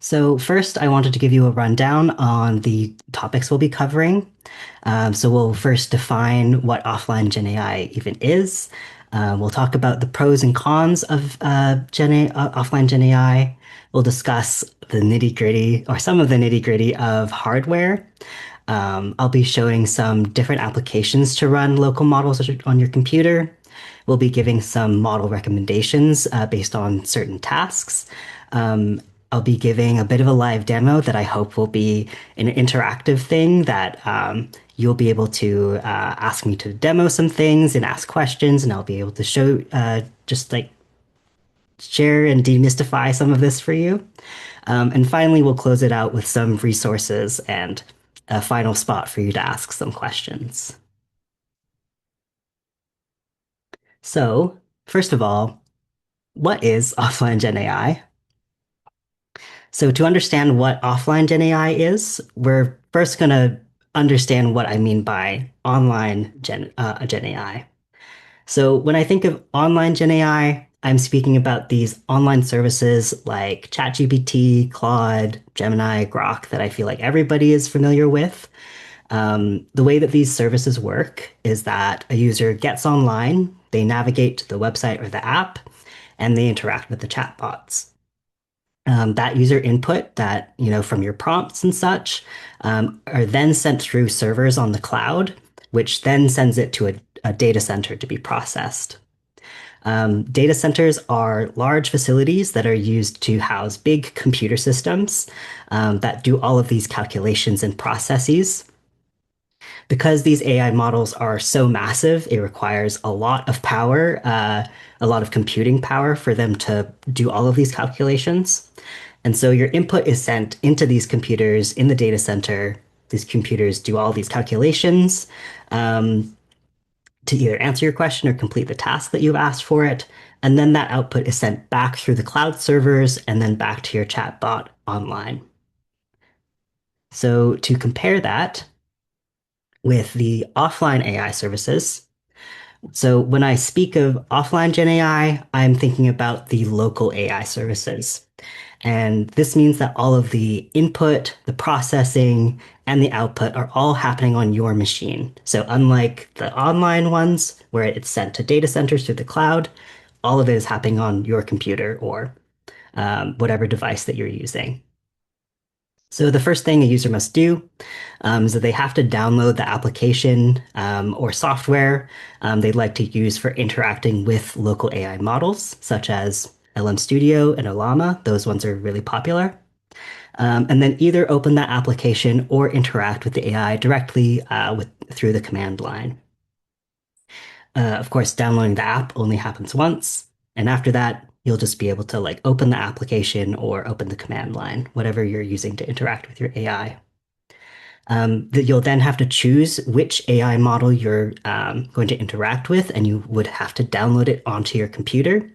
So first, I wanted to give you a rundown on the topics we'll be covering. So we'll first define what offline GenAI even is. We'll talk about the pros and cons of offline GenAI. We'll discuss the nitty-gritty or some of the nitty-gritty of hardware. I'll be showing some different applications to run local models on your computer. We'll be giving some model recommendations based on certain tasks. Um, I'll be giving a bit of a live demo that I hope will be an interactive thing that you'll be able to ask me to demo some things and ask questions, and I'll be able to show just like share and demystify some of this for you. And finally, we'll close it out with some resources and a final spot for you to ask some questions. So, first of all, what is offline Gen AI? So, to understand what offline Gen AI is, we're first going to understand what I mean by online Gen AI. So, when I think of online Gen AI, I'm speaking about these online services like ChatGPT, Claude, Gemini, Grok that I feel like everybody is familiar with. The way that these services work is that a user gets online, they navigate to the website or the app, and they interact with the chatbots. That user input that, from your prompts and such, are then sent through servers on the cloud, which then sends it to a data center to be processed. Data centers are large facilities that are used to house big computer systems that do all of these calculations and processes. Because these AI models are so massive, it requires a lot of power, a lot of computing power for them to do all of these calculations. And so your input is sent into these computers in the data center. These computers do all these calculations um, to either answer your question or complete the task that you've asked for it. And then that output is sent back through the cloud servers and then back to your chatbot online. So to compare that with the offline AI services, so when I speak of offline Gen AI, I'm thinking about the local AI services. And this means that all of the input, the processing, and the output are all happening on your machine. So unlike the online ones where it's sent to data centers through the cloud, all of it is happening on your computer or whatever device that you're using. So the first thing a user must do is that they have to download the application or software they'd like to use for interacting with local AI models, such as LM Studio and Olama. Those ones are really popular. And then either open that application or interact with the AI directly through the command line. Of course, downloading the app only happens once, and after that, you'll just be able to like open the application or open the command line, whatever you're using to interact with your AI. That you'll then have to choose which AI model you're going to interact with, and you would have to download it onto your computer.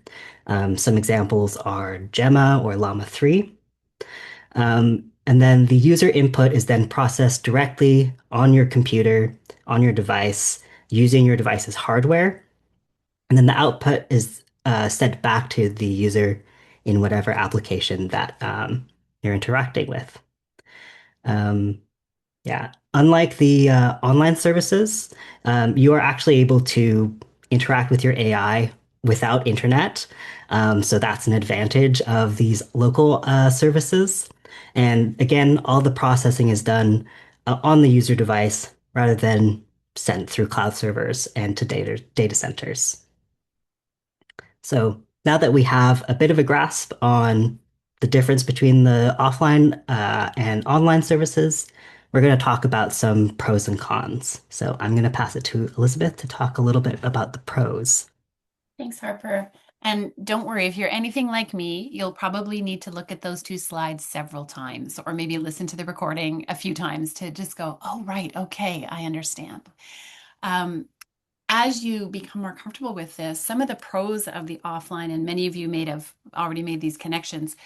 Some examples are Gemma or Llama 3. And then the user input is then processed directly on your computer, on your device, using your device's hardware. And then the output is sent back to the user in whatever application that you're interacting with. Um, yeah. Unlike the online services, you are actually able to interact with your AI without internet. So that's an advantage of these local services. And again, all the processing is done on the user device rather than sent through cloud servers and to data centers. So now that we have a bit of a grasp on the difference between the offline and online services, we're going to talk about some pros and cons. So I'm going to pass it to Elizabeth to talk a little bit about the pros. Thanks, Harper. And don't worry, if you're anything like me, you'll probably need to look at those two slides several times, or maybe listen to the recording a few times to just go, oh, right, okay, I understand. Um, as you become more comfortable with this, some of the pros of the offline, and many of you may have already made these connections,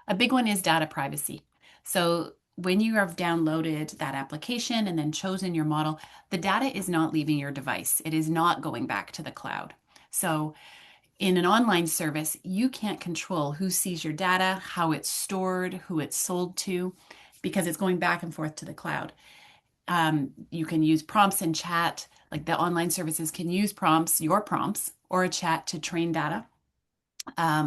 a big one is data privacy. So when you have downloaded that application and then chosen your model, the data is not leaving your device. It is not going back to the cloud. So In an online service, you can't control who sees your data, how it's stored, who it's sold to, because it's going back and forth to the cloud. You can use prompts in chat, like the online services can use prompts, your prompts, or a chat to train data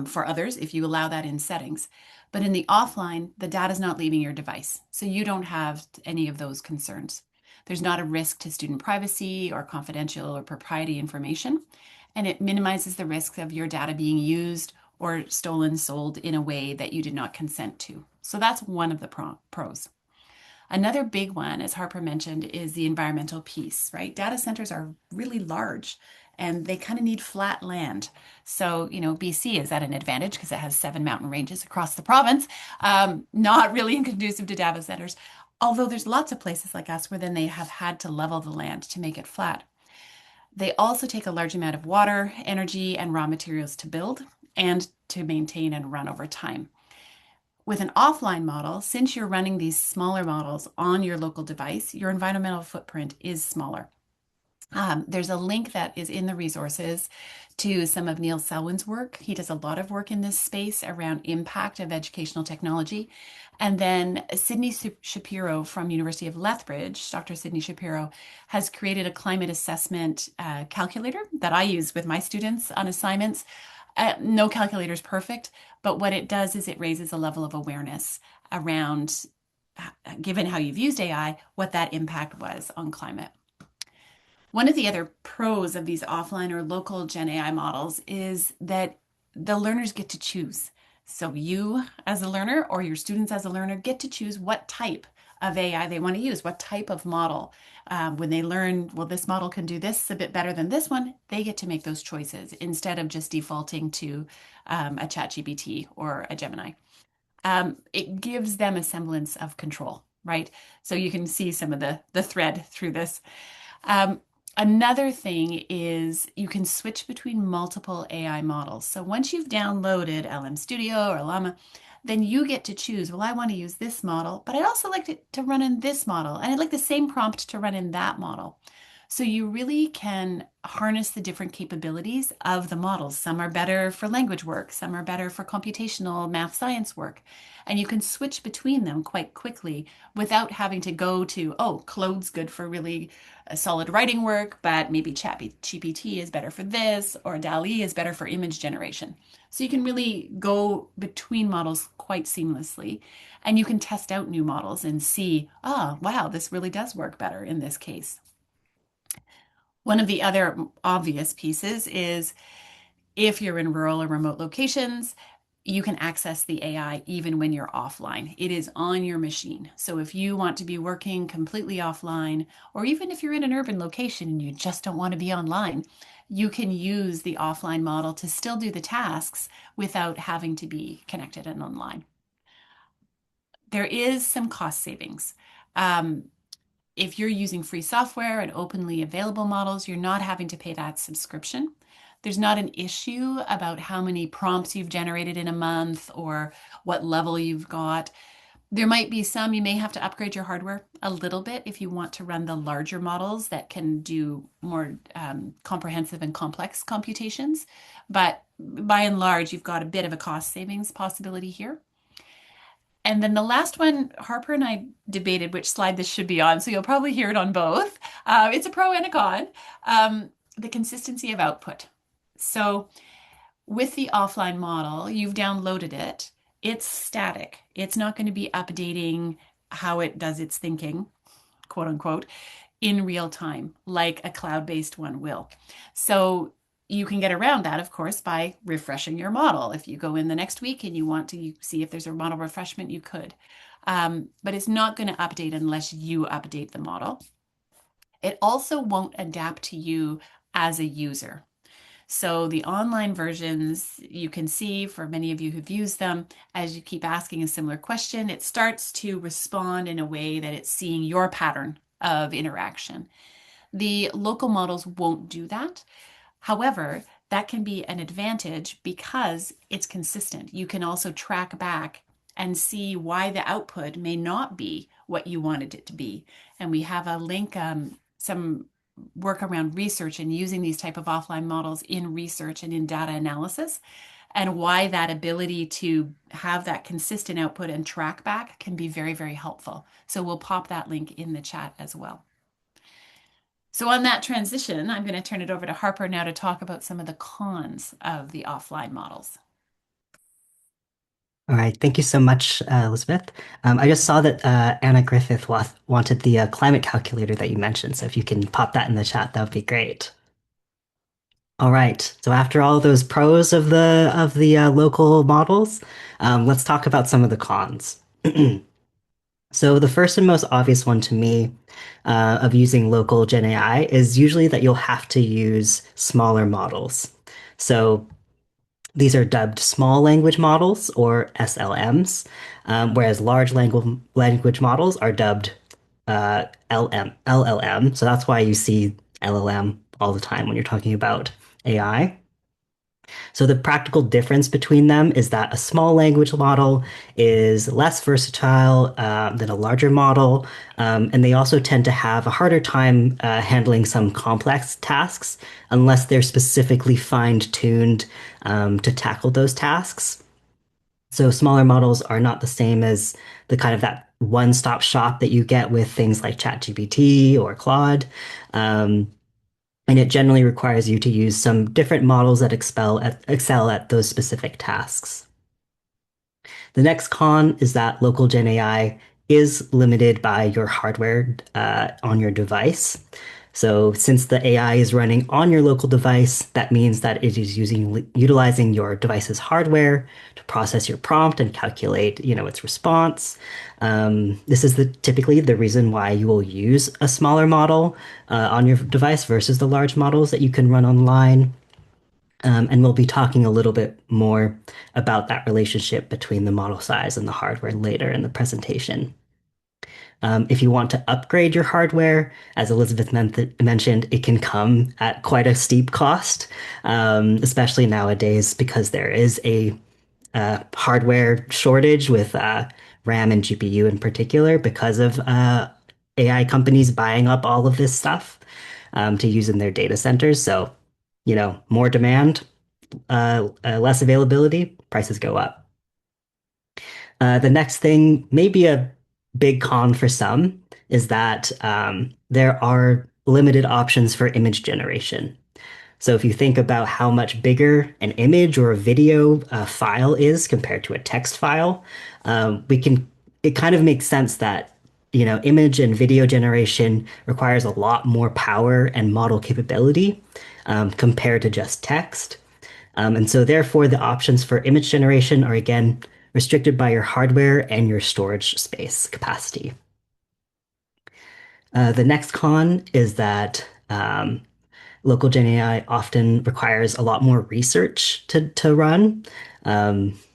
for others if you allow that in settings. But in the offline, the data is not leaving your device. So you don't have any of those concerns. There's not a risk to student privacy or confidential or propriety information. And it minimizes the risk of your data being used or stolen, sold in a way that you did not consent to. So that's one of the pros. Another big one, as Harper mentioned, is the environmental piece, right? Data centers are really large and they kind of need flat land. So, BC is at an advantage because it has 7 mountain ranges across the province, not really conducive to data centers. Although there's lots of places like us where then they have had to level the land to make it flat. They also take a large amount of water, energy, and raw materials to build and to maintain and run over time. With an offline model, since you're running these smaller models on your local device, your environmental footprint is smaller. There's a link that is in the resources to some of Neil Selwyn's work. He does a lot of work in this space around impact of educational technology. And then Sydney Shapiro from University of Lethbridge, Dr. Sydney Shapiro, has created a climate assessment calculator that I use with my students on assignments. No calculator is perfect, but what it does is it raises a level of awareness around, given how you've used AI, what that impact was on climate. One of the other pros of these offline or local Gen AI models is that the learners get to choose. So you as a learner or your students as a learner get to choose what type of AI they want to use, what type of model. When they learn, well, this model can do this a bit better than this one, they get to make those choices instead of just defaulting to a ChatGPT or a Gemini. It gives them a semblance of control, right? So you can see some of the thread through this. Um, Another thing is you can switch between multiple AI models. So once you've downloaded LM Studio or Llama, then you get to choose, well, I want to use this model, but I also like it to run in this model, and I'd like the same prompt to run in that model. So you really can harness the different capabilities of the models. Some are better for language work, some are better for computational math science work, and you can switch between them quite quickly without having to go to, oh, Claude's good for really solid writing work, but maybe ChatGPT is better for this, or DALL-E is better for image generation. So you can really go between models quite seamlessly, and you can test out new models and see, oh, wow, this really does work better in this case. One of the other obvious pieces is if you're in rural or remote locations, you can access the AI even when you're offline. It is on your machine. So if you want to be working completely offline, or even if you're in an urban location and you just don't want to be online, you can use the offline model to still do the tasks without having to be connected and online. There is some cost savings. Um, if you're using free software and openly available models, you're not having to pay that subscription. There's not an issue about how many prompts you've generated in a month or what level you've got. There might be some, you may have to upgrade your hardware a little bit if you want to run the larger models that can do more comprehensive and complex computations. But by and large, you've got a bit of a cost savings possibility here. And then the last one, Harper and I debated which slide this should be on, so you'll probably hear it on both. It's a pro and a con. The consistency of output. So with the offline model, you've downloaded it. It's static. It's not going to be updating how it does its thinking, quote unquote, in real time, like a cloud-based one will. So you can get around that, of course, by refreshing your model. If you go in the next week and you want to see if there's a model refreshment, you could. But it's not going to update unless you update the model. It also won't adapt to you as a user. So the online versions, you can see for many of you who've used them, as you keep asking a similar question, it starts to respond in a way that it's seeing your pattern of interaction. The local models won't do that. However, that can be an advantage because it's consistent. You can also track back and see why the output may not be what you wanted it to be. And we have a link, some work around research and using these type of offline models in research and in data analysis, and why that ability to have that consistent output and track back can be very, very helpful. So we'll pop that link in the chat as well. So on that transition, I'm going to turn it over to Harper now to talk about some of the cons of the offline models. All right, thank you so much, Elizabeth. I just saw that Anna Griffith wanted the climate calculator that you mentioned, so if you can pop that in the chat, that would be great. All right, so after all those pros of the local models, let's talk about some of the cons. So the first and most obvious one to me of using local Gen AI is usually that you'll have to use smaller models. So these are dubbed small language models or SLMs, whereas large language models are dubbed LLM. So that's why you see LLM all the time when you're talking about AI. So the practical difference between them is that a small language model is less versatile than a larger model, and they also tend to have a harder time handling some complex tasks unless they're specifically fine-tuned to tackle those tasks. So smaller models are not the same as the kind of that one-stop shop that you get with things like ChatGPT or Claude. Um, and it generally requires you to use some different models that excel at those specific tasks. The next con is that local Gen AI is limited by your hardware on your device. So since the AI is running on your local device, that means that it is utilizing your device's hardware to process your prompt and calculate, its response. This is typically the reason why you will use a smaller model on your device versus the large models that you can run online. And we'll be talking a little bit more about that relationship between the model size and the hardware later in the presentation. If you want to upgrade your hardware, as Elizabeth mentioned, it can come at quite a steep cost, especially nowadays because there is a hardware shortage with RAM and GPU in particular because of AI companies buying up all of this stuff to use in their data centers. So, more demand, less availability, prices go up. The next thing, maybe a big con for some, is that there are limited options for image generation. So if you think about how much bigger an image or a video file is compared to a text file, it kind of makes sense that, image and video generation requires a lot more power and model capability compared to just text. And so therefore the options for image generation are again restricted by your hardware and your storage space capacity. The next con is that local Gen AI often requires a lot more research to run.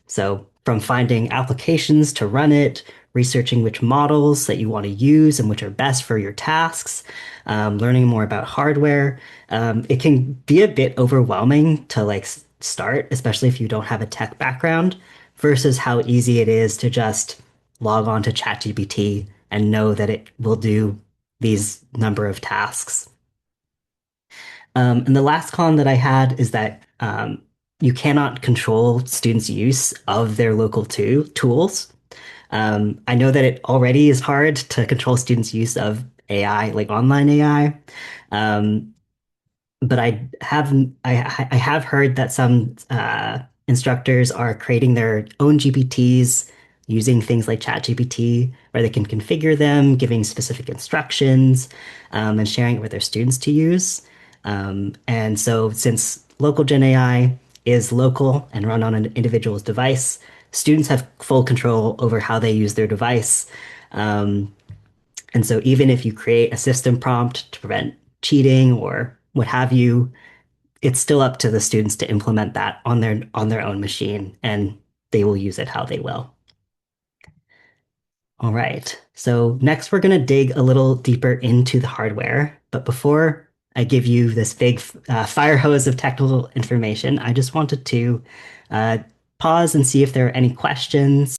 So from finding applications to run it, researching which models that you want to use and which are best for your tasks, learning more about hardware. It can be a bit overwhelming to start, especially if you don't have a tech background, versus how easy it is to just log on to ChatGPT and know that it will do these number of tasks. And the last con that I had is that you cannot control students' use of their local tools. I know that it already is hard to control students' use of AI, like online AI. Um, but I have heard that some instructors are creating their own GPTs using things like ChatGPT, where they can configure them, giving specific instructions, and sharing it with their students to use. And so, since local Gen AI is local and run on an individual's device, students have full control over how they use their device. Um, and so, even if you create a system prompt to prevent cheating or what have you, it's still up to the students to implement that on their own machine, and they will use it how they will. All right. So next we're going to dig a little deeper into the hardware. But before I give you this big fire hose of technical information, I just wanted to uh, pause and see if there are any questions.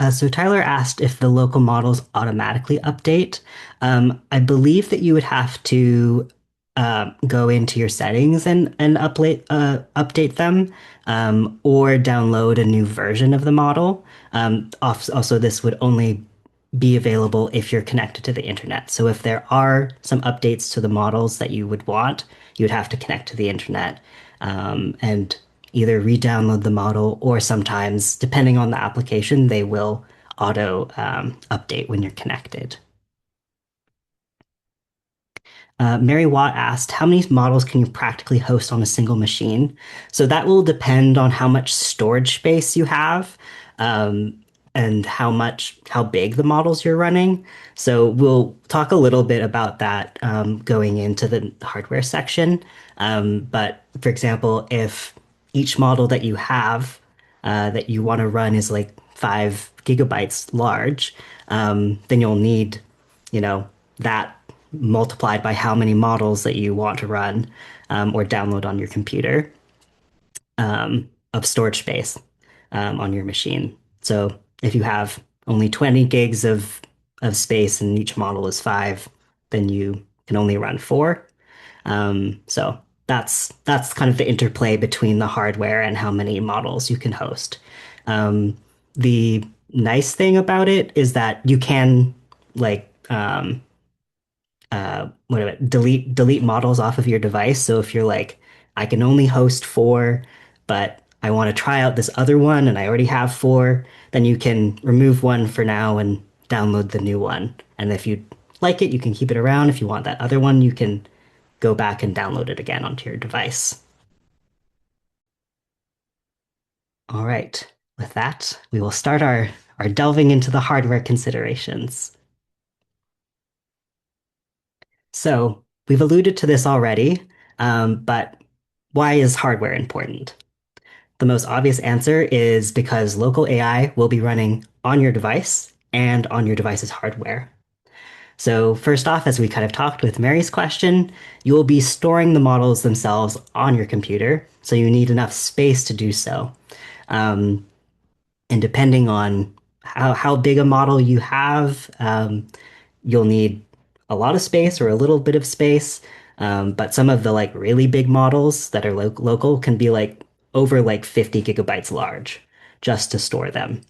So Tyler asked if the local models automatically update. I believe that you would have to go into your settings and update them, or download a new version of the model. Also, this would only be available if you're connected to the internet. So if there are some updates to the models that you would want, you would have to connect to the internet, and either re-download the model, or sometimes, depending on the application, they will auto update when you're connected. Mary Watt asked, how many models can you practically host on a single machine? So that will depend on how much storage space you have, um, and how big the models you're running. So we'll talk a little bit about that going into the hardware section. But for example, if each model that you have that you want to run is like 5 GB large, then you'll need, that multiplied by how many models that you want to run, or download on your computer, of storage space on your machine. So if you have only 20 gigs of space and each model is 5, then you can only run 4. So that's kind of the interplay between the hardware and how many models you can host. Um, the nice thing about it is that you can, like, delete models off of your device. So if you're like, I can only host 4, but I want to try out this other one and I already have 4, then you can remove one for now and download the new one. And if you like it, you can keep it around. If you want that other one, you can go back and download it again onto your device. All right. With that, we will start our delving into the hardware considerations. So we've alluded to this already, but why is hardware important? The most obvious answer is because local AI will be running on your device and on your device's hardware. So, first off, as we kind of talked with Mary's question, you will be storing the models themselves on your computer, so you need enough space to do so. Um, and depending on how big a model you have, you'll need a lot of space or a little bit of space. But some of the like really big models that are local can be like over like 50 gigabytes large just to store them.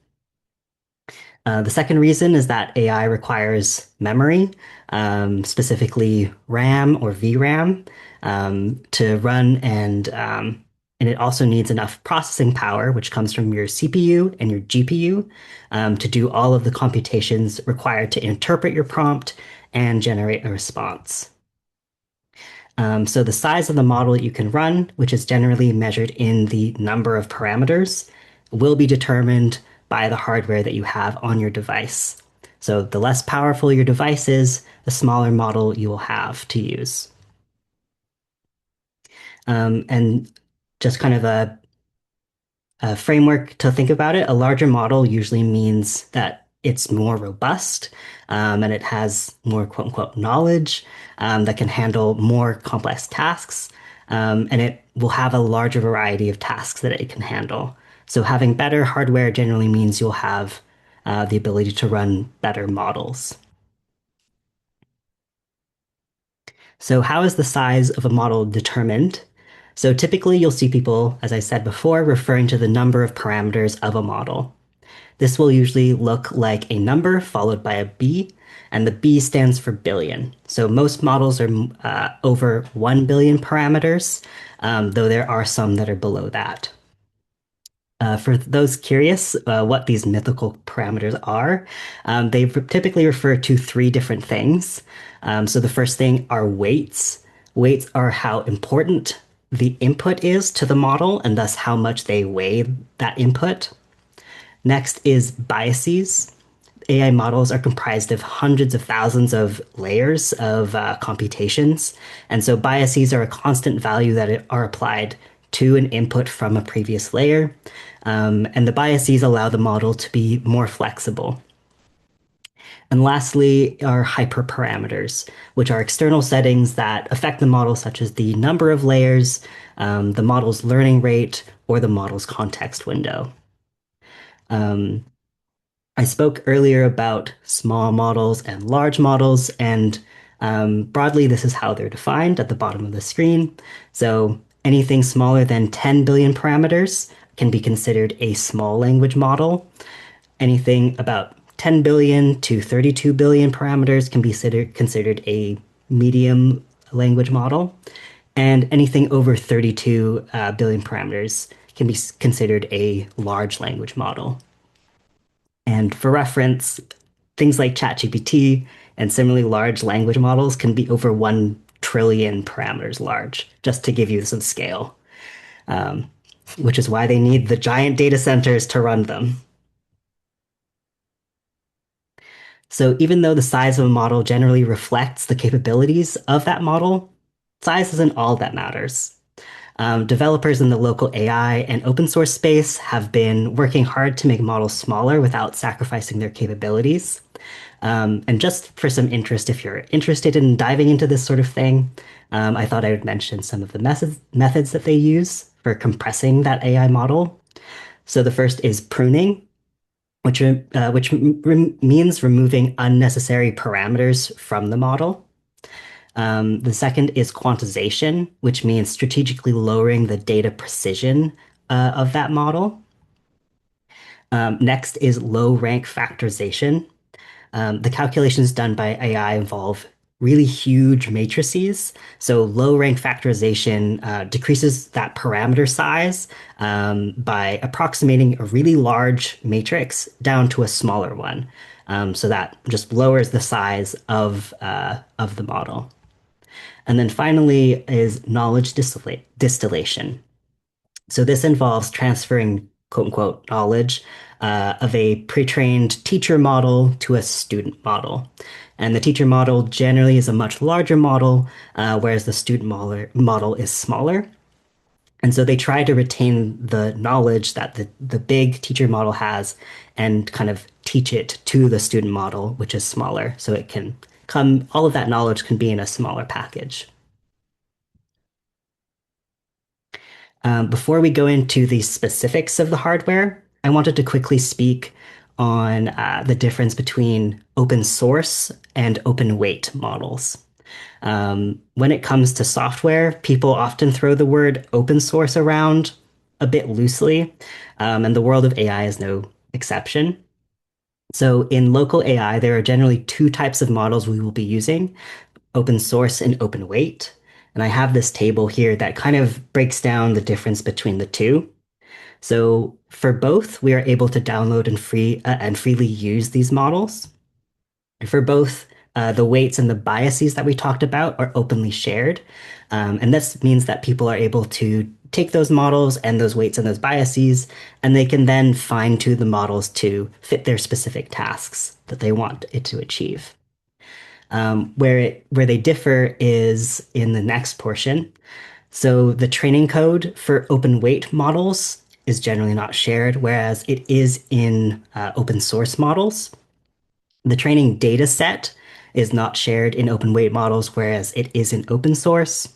The second reason is that AI requires memory, specifically RAM or VRAM, to run, and it also needs enough processing power, which comes from your CPU and your GPU, to do all of the computations required to interpret your prompt and generate a response. So the size of the model you can run, which is generally measured in the number of parameters, will be determined by the hardware that you have on your device. So the less powerful your device is, the smaller model you will have to use. And just kind of a framework to think about it, a larger model usually means that it's more robust, and it has more quote unquote knowledge, that can handle more complex tasks, and it will have a larger variety of tasks that it can handle. So having better hardware generally means you'll have the ability to run better models. So how is the size of a model determined? So typically you'll see people, as I said before, referring to the number of parameters of a model. This will usually look like a number followed by a B, and the B stands for billion. So most models are over 1 billion parameters, though there are some that are below that. For those curious what these mythical parameters are, they typically refer to 3 different things. So the first thing are weights. Weights are how important the input is to the model, and thus how much they weigh that input. Next is biases. AI models are comprised of hundreds of thousands of layers of computations. And so biases are a constant value that are applied to an input from a previous layer. And the biases allow the model to be more flexible. And lastly are hyperparameters, which are external settings that affect the model, such as the number of layers, the model's learning rate, or the model's context window. Um, I spoke earlier about small models and large models, and broadly, this is how they're defined at the bottom of the screen. So anything smaller than 10 billion parameters can be considered a small language model. Anything about 10 billion to 32 billion parameters can be considered a medium language model. And anything over 32 billion parameters can be considered a large language model. And for reference, things like ChatGPT and similarly large language models can be over 1 trillion parameters large, just to give you some scale, um, which is why they need the giant data centers to run them. So even though the size of a model generally reflects the capabilities of that model, size isn't all that matters. Developers in the local AI and open source space have been working hard to make models smaller without sacrificing their capabilities. And just for some interest, if you're interested in diving into this sort of thing, I thought I would mention some of the methods that they use for compressing that AI model. So the first is pruning, which means removing unnecessary parameters from the model. The second is quantization, which means strategically lowering the data precision of that model. Next is low rank factorization. The calculations done by AI involve really huge matrices. So low rank factorization decreases that parameter size by approximating a really large matrix down to a smaller one. So that just lowers the size of the model. And then finally is knowledge distillation. So this involves transferring quote unquote knowledge of a pre-trained teacher model to a student model. And the teacher model generally is a much larger model, whereas the student model is smaller. And so they try to retain the knowledge that the big teacher model has and kind of teach it to the student model, which is smaller. So it can come, all of that knowledge can be in a smaller package. Before we go into the specifics of the hardware, I wanted to quickly speak on the difference between open source and open weight models. When it comes to software, people often throw the word open source around a bit loosely, and the world of AI is no exception. So, in local AI, there are generally two types of models we will be using: open source and open weight. And I have this table here that kind of breaks down the difference between the two. So for both, we are able to download and freely use these models. For both, the weights and the biases that we talked about are openly shared. And this means that people are able to take those models and those weights and those biases, and they can then fine tune the models to fit their specific tasks that they want it to achieve. Where they differ is in the next portion. So the training code for open weight models is generally not shared, whereas it is in open source models. The training data set is not shared in open weight models, whereas it is in open source.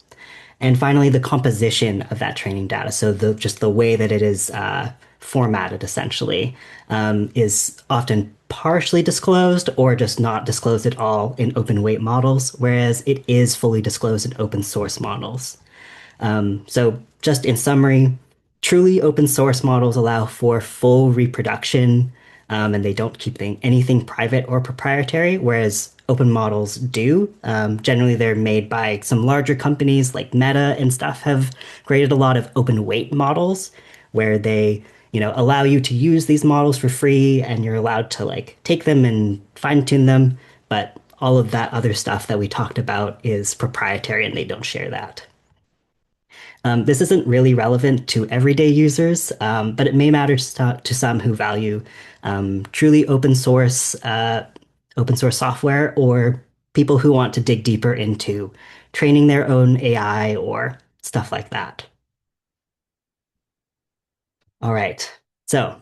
And finally, the composition of that training data, so just the way that it is formatted essentially, is often partially disclosed or just not disclosed at all in open weight models, whereas it is fully disclosed in open source models. So, just in summary, truly open source models allow for full reproduction, and they don't keep anything private or proprietary, whereas open models do. Generally, they're made by some larger companies like Meta and stuff have created a lot of open weight models where they, allow you to use these models for free and you're allowed to like take them and fine tune them. But all of that other stuff that we talked about is proprietary and they don't share that. This isn't really relevant to everyday users, but it may matter to some who value truly open source software, or people who want to dig deeper into training their own AI or stuff like that. All right, so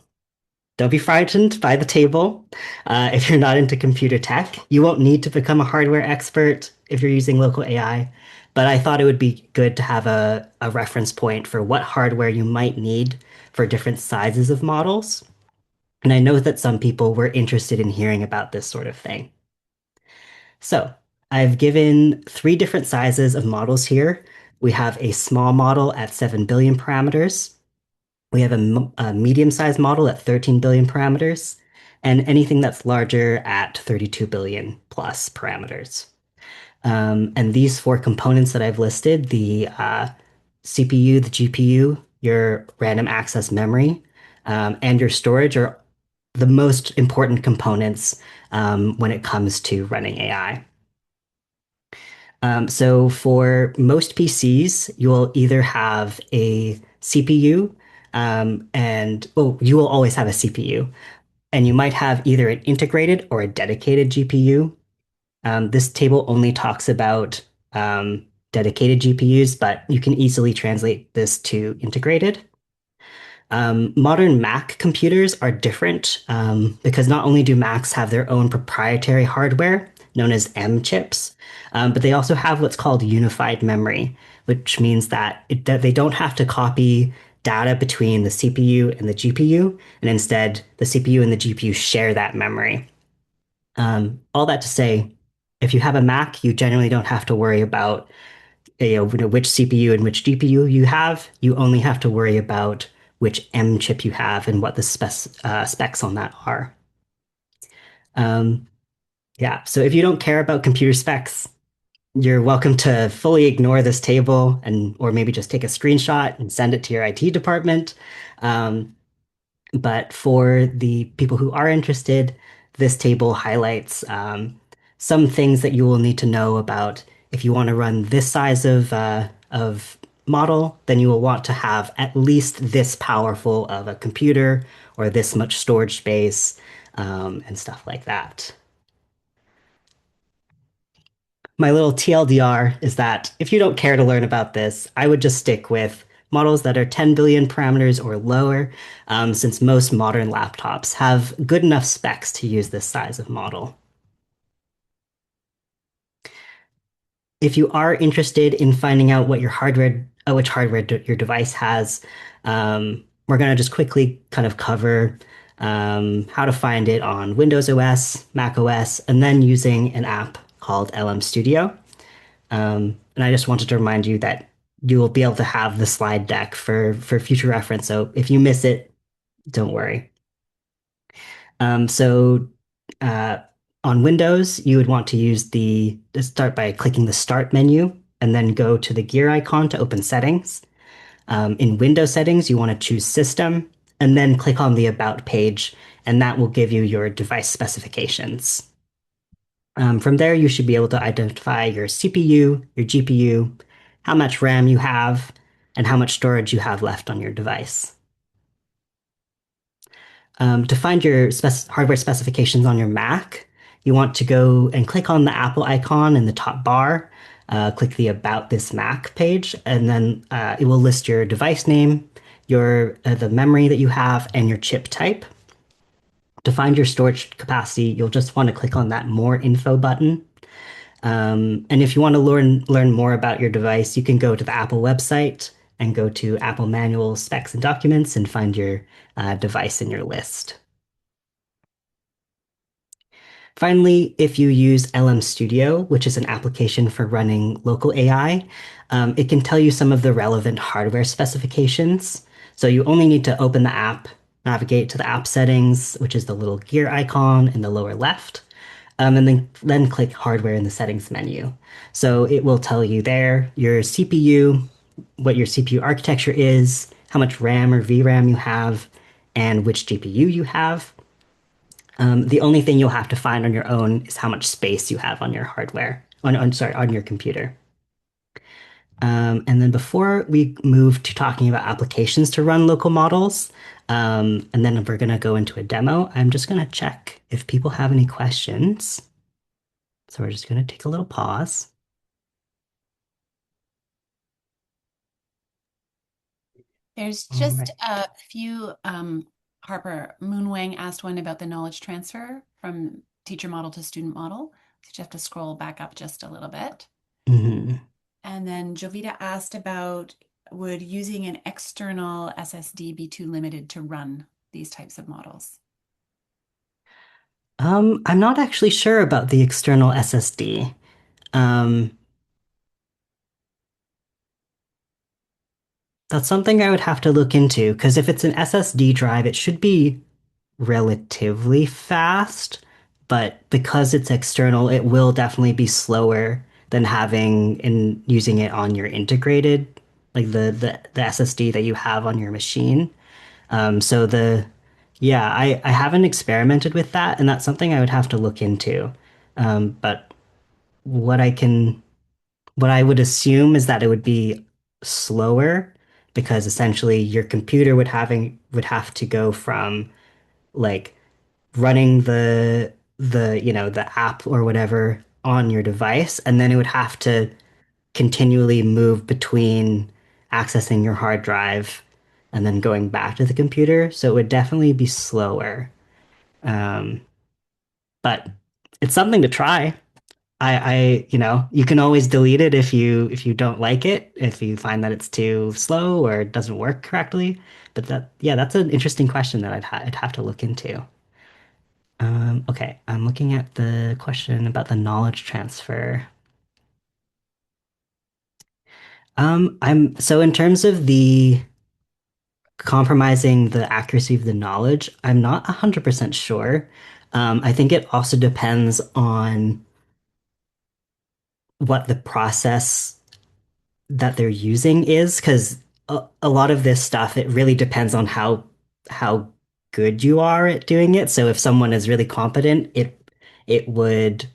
don't be frightened by the table. If you're not into computer tech, you won't need to become a hardware expert if you're using local AI. But I thought it would be good to have a reference point for what hardware you might need for different sizes of models. And I know that some people were interested in hearing about this sort of thing. So I've given three different sizes of models here. We have a small model at 7 billion parameters. We have a medium-sized model at 13 billion parameters, and anything that's larger at 32 billion plus parameters. And these four components that I've listed, the CPU, the GPU, your random access memory, and your storage are the most important components when it comes to running AI. So for most PCs, you will either have a CPU, and well, you will always have a CPU, and you might have either an integrated or a dedicated GPU. This table only talks about dedicated GPUs, but you can easily translate this to integrated. Modern Mac computers are different because not only do Macs have their own proprietary hardware, known as M chips, but they also have what's called unified memory, which means that they don't have to copy data between the CPU and the GPU, and instead the CPU and the GPU share that memory. All that to say, if you have a Mac, you generally don't have to worry about which CPU and which GPU you have. You only have to worry about which M chip you have and what the specs on that are. Um, yeah, so if you don't care about computer specs, you're welcome to fully ignore this table and or maybe just take a screenshot and send it to your IT department. Um, But for the people who are interested, this table highlights some things that you will need to know about if you want to run this size of model, then you will want to have at least this powerful of a computer or this much storage space and stuff like that. My little TLDR is that if you don't care to learn about this, I would just stick with models that are 10 billion parameters or lower, since most modern laptops have good enough specs to use this size of model. If you are interested in finding out what your hardware, which hardware your device has, we're going to just quickly kind of cover how to find it on Windows OS, Mac OS, and then using an app called LM Studio. And I just wanted to remind you that you will be able to have the slide deck for future reference. So if you miss it, don't worry. So uh, on Windows, you would want to use the start by clicking the Start menu and then go to the gear icon to open settings. In Windows settings, you want to choose System and then click on the About page, and that will give you your device specifications. From there, you should be able to identify your CPU, your GPU, how much RAM you have, and how much storage you have left on your device. To find your hardware specifications on your Mac, you want to go and click on the Apple icon in the top bar, click the About This Mac page, and then it will list your device name, the memory that you have, and your chip type. To find your storage capacity, you'll just want to click on that More Info button. And if you want to learn more about your device, you can go to the Apple website and go to Apple Manual Specs and Documents and find your device in your list. Finally, if you use LM Studio, which is an application for running local AI, it can tell you some of the relevant hardware specifications. So you only need to open the app, navigate to the app settings, which is the little gear icon in the lower left, and then click hardware in the settings menu. So it will tell you there your CPU, what your CPU architecture is, how much RAM or VRAM you have, and which GPU you have. The only thing you'll have to find on your own is how much space you have on your hardware, on your computer. And then before we move to talking about applications to run local models, and then we're going to go into a demo, I'm just going to check if people have any questions. So we're just going to take a little pause. There's All just right. a few, Harper Moonwang asked one about the knowledge transfer from teacher model to student model. So you have to scroll back up just a little bit. Mhm. And then Jovita asked about would using an external SSD be too limited to run these types of models? I'm not actually sure about the external SSD. Um, that's something I would have to look into because if it's an SSD drive, it should be relatively fast, but because it's external, it will definitely be slower than having and using it on your integrated, like the SSD that you have on your machine. So yeah, I haven't experimented with that, and that's something I would have to look into. But what I can, what I would assume is that it would be slower because essentially your computer would have to go from like running the app or whatever on your device, and then it would have to continually move between accessing your hard drive and then going back to the computer. So it would definitely be slower. Um, but it's something to try. You can always delete it if you don't like it, if you find that it's too slow or it doesn't work correctly. But yeah, that's an interesting question that I'd have to look into. Okay, I'm looking at the question about the knowledge transfer. I'm so in terms of the compromising the accuracy of the knowledge, I'm not 100% sure. I think it also depends on what the process that they're using is, because a lot of this stuff, it really depends on how good you are at doing it. So if someone is really competent, it would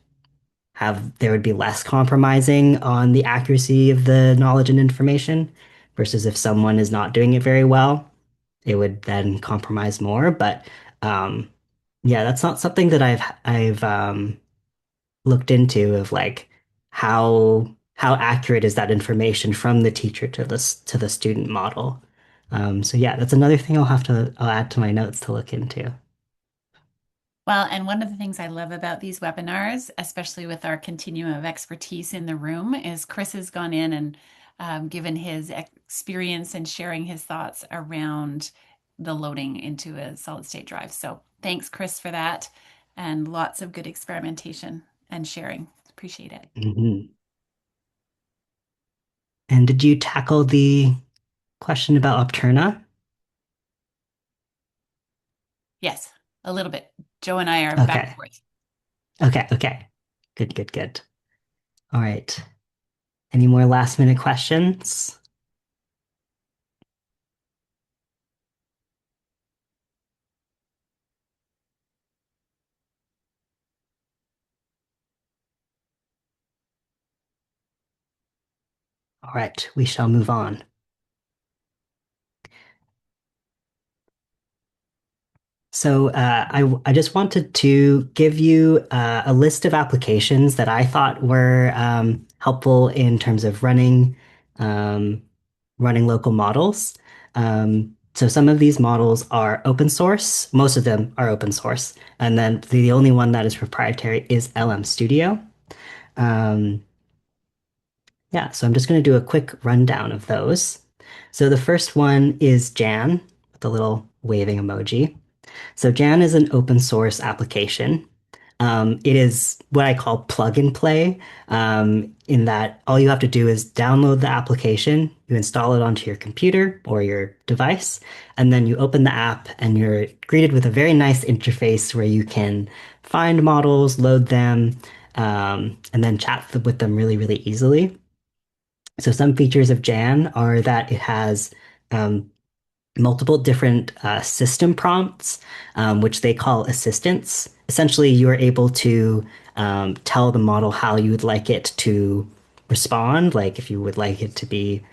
there would be less compromising on the accuracy of the knowledge and information versus if someone is not doing it very well, it would then compromise more. But um, yeah, that's not something that I've looked into of like how accurate is that information from the teacher to the student model. So yeah, that's another thing I'll add to my notes to look into. Well, and one of the things I love about these webinars, especially with our continuum of expertise in the room, is Chris has gone in and given his experience and sharing his thoughts around the loading into a solid state drive. So thanks, Chris, for that, and lots of good experimentation and sharing. Appreciate it. Mhm. And did you tackle the question about Opterna? Yes, a little bit. Joe and I are back and Okay. forth. Okay. Good, good, good. All right. Any more last minute questions? All right, we shall move on. So I just wanted to give you a list of applications that I thought were helpful in terms of um, running local models. So some of these models are open source. Most of them are open source, and then the only one that is proprietary is LM Studio. Um, yeah, so I'm just going to do a quick rundown of those. So the first one is Jan, with the little waving emoji. So Jan is an open source application. It is what I call plug and play, in that all you have to do is download the application, you install it onto your computer or your device, and then you open the app and you're greeted with a very nice interface where you can find models, load them, and then chat with them really, really easily. So some features of Jan are that it has um, multiple different system prompts, which they call assistants. Essentially, you are able to tell the model how you would like it to respond, like if you would like it to be,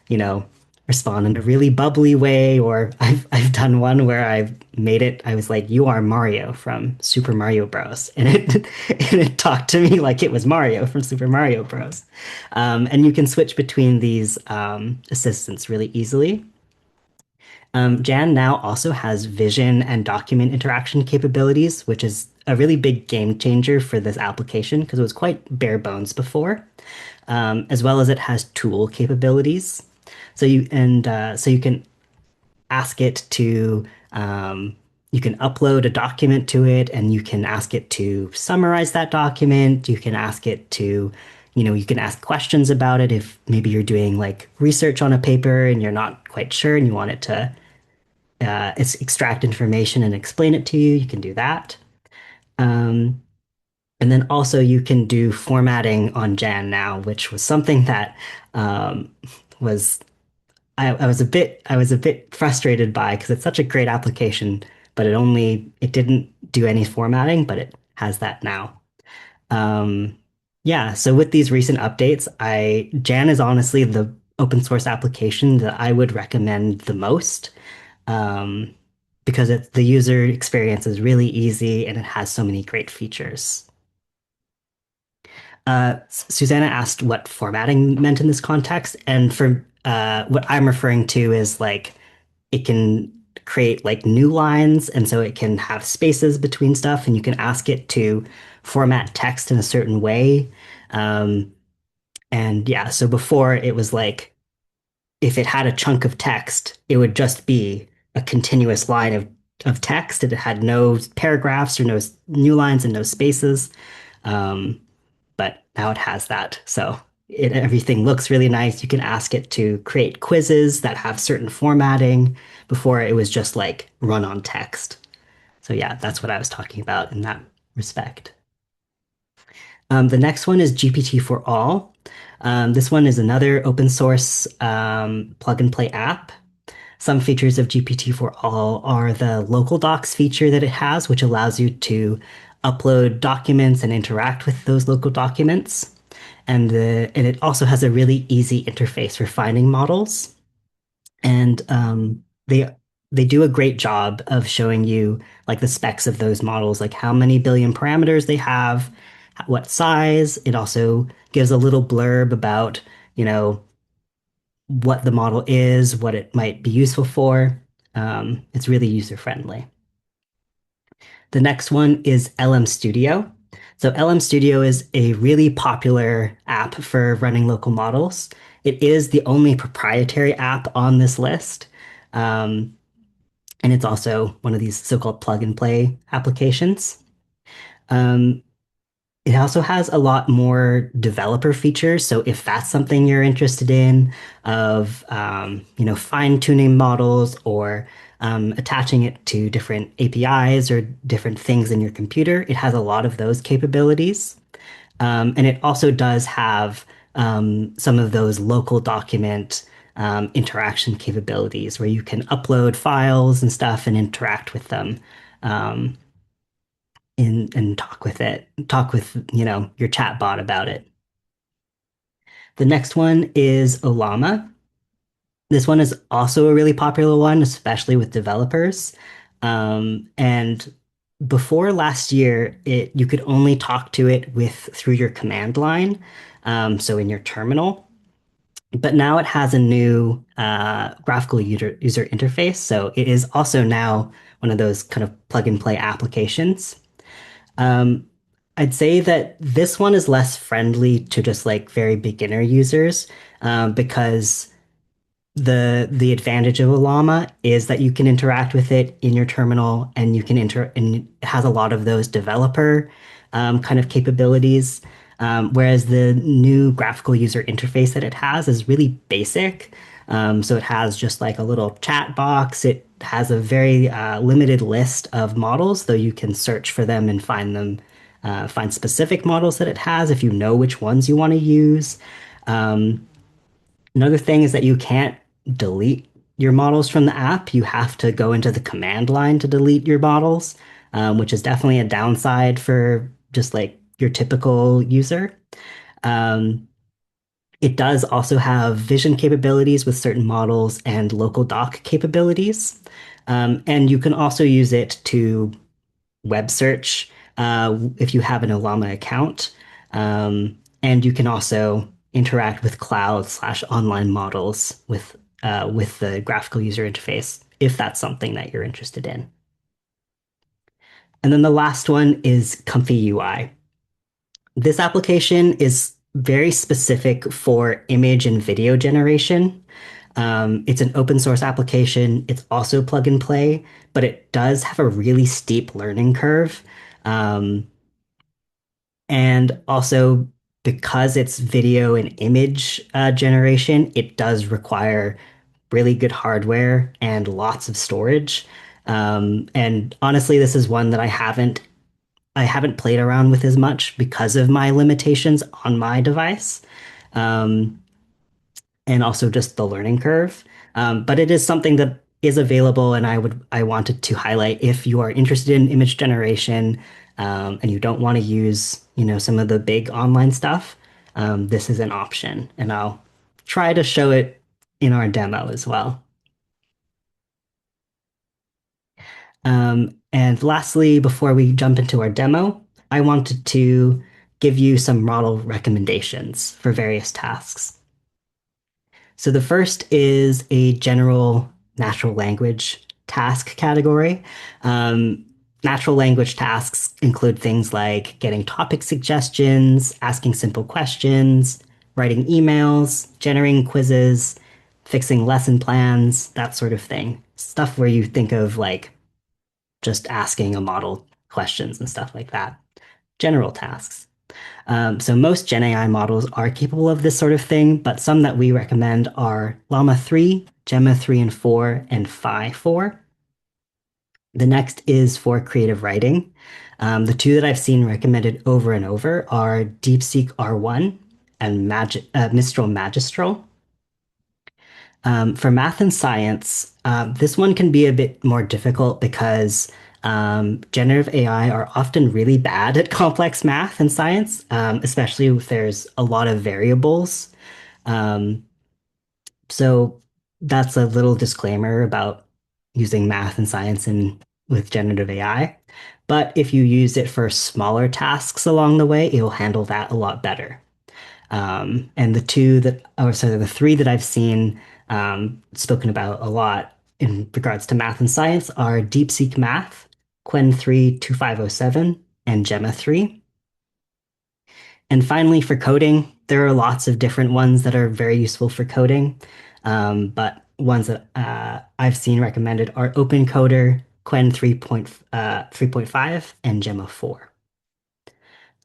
you know, respond in a really bubbly way, or I've done one where I've made it, I was like, you are Mario from Super Mario Bros. And and it talked to me like it was Mario from Super Mario Bros. And you can switch between these assistants really easily. Jan now also has vision and document interaction capabilities, which is a really big game changer for this application because it was quite bare bones before, as well as it has tool capabilities. So you can ask it to you can upload a document to it and you can ask it to summarize that document. You can ask it to, you can ask questions about it if maybe you're doing like research on a paper and you're not quite sure and you want it to extract information and explain it to you. You can do that. Um, and then also you can do formatting on Jan now, which was something that was I was a bit frustrated by because it's such a great application, but it didn't do any formatting, but it has that now. Um, yeah, so with these recent updates, Jan is honestly the open source application that I would recommend the most, um, because the user experience is really easy and it has so many great features. Susanna asked what formatting meant in this context, and for what I'm referring to is like it can create like new lines, and so it can have spaces between stuff, and you can ask it to format text in a certain way. Um, and yeah, so before it was like if it had a chunk of text, it would just be a continuous line of text. It had no paragraphs or no new lines and no spaces. Um, but now it has that. So everything looks really nice. You can ask it to create quizzes that have certain formatting. Before it was just like run on text. So yeah, that's what I was talking about in that respect. The next one is GPT for All. This one is another open source plug and play app. Some features of GPT for All are the local docs feature that it has, which allows you to upload documents and interact with those local documents. And it also has a really easy interface for finding models. And they do a great job of showing you like the specs of those models, like how many billion parameters they have, what size. It also gives a little blurb about, you know, what the model is, what it might be useful for. It's really user friendly. The next one is LM Studio. So LM Studio is a really popular app for running local models. It is the only proprietary app on this list. Um, and it's also one of these so-called plug and play applications. Um, it also has a lot more developer features. So if that's something you're interested in, of fine-tuning models or attaching it to different APIs or different things in your computer, it has a lot of those capabilities. And it also does have some of those local document interaction capabilities where you can upload files and stuff and interact with them um, and talk with, your chat bot about it. The next one is Olama. This one is also a really popular one, especially with developers. And before last year, you could only talk to it with through your command line, so in your terminal. But now it has a new graphical user interface, so it is also now one of those kind of plug and play applications. Um, I'd say that this one is less friendly to just like very beginner users, because the advantage of a llama is that you can interact with it in your terminal and you can and it has a lot of those developer kind of capabilities. Whereas the new graphical user interface that it has is really basic. So it has just like a little chat box. It has a very limited list of models, though you can search for them and find specific models that it has if you know which ones you want to use. Um, Another thing is that you can't delete your models from the app. You have to go into the command line to delete your models, which is definitely a downside for just like your typical user. Um, it does also have vision capabilities with certain models and local doc capabilities. And you can also use it to web search if you have an Olama account. And you can also interact with cloud/online models with the graphical user interface if that's something that you're interested in. And then the last one is Comfy UI. This application is very specific for image and video generation. It's an open source application. It's also plug and play, but it does have a really steep learning curve. Um, and also, because it's video and image generation, it does require really good hardware and lots of storage. And honestly, this is one that I haven't played around with as much because of my limitations on my device. Um, and also just the learning curve. But it is something that is available, and I wanted to highlight if you are interested in image generation and you don't want to use some of the big online stuff. This is an option, and I'll try to show it in our demo as well. And lastly, before we jump into our demo, I wanted to give you some model recommendations for various tasks. So the first is a general natural language task category. Um, Natural language tasks include things like getting topic suggestions, asking simple questions, writing emails, generating quizzes, fixing lesson plans, that sort of thing. Stuff where you think of like just asking a model questions and stuff like that. General tasks. So most Gen AI models are capable of this sort of thing, but some that we recommend are Llama 3, Gemma 3 and 4, and Phi 4. The next is for creative writing. The two that I've seen recommended over and over are DeepSeek R1 and Mistral Magistral. For math and science, this one can be a bit more difficult because generative AI are often really bad at complex math and science, especially if there's a lot of variables. Um, so that's a little disclaimer about using math and science with generative AI. But if you use it for smaller tasks along the way, it'll handle that a lot better. And the three that I've seen spoken about a lot in regards to math and science are DeepSeek Math, Qwen 3 2507, and Gemma 3. And finally, for coding, there are lots of different ones that are very useful for coding. But ones that I've seen recommended are OpenCoder, Qwen 3.5, and Gemma 4.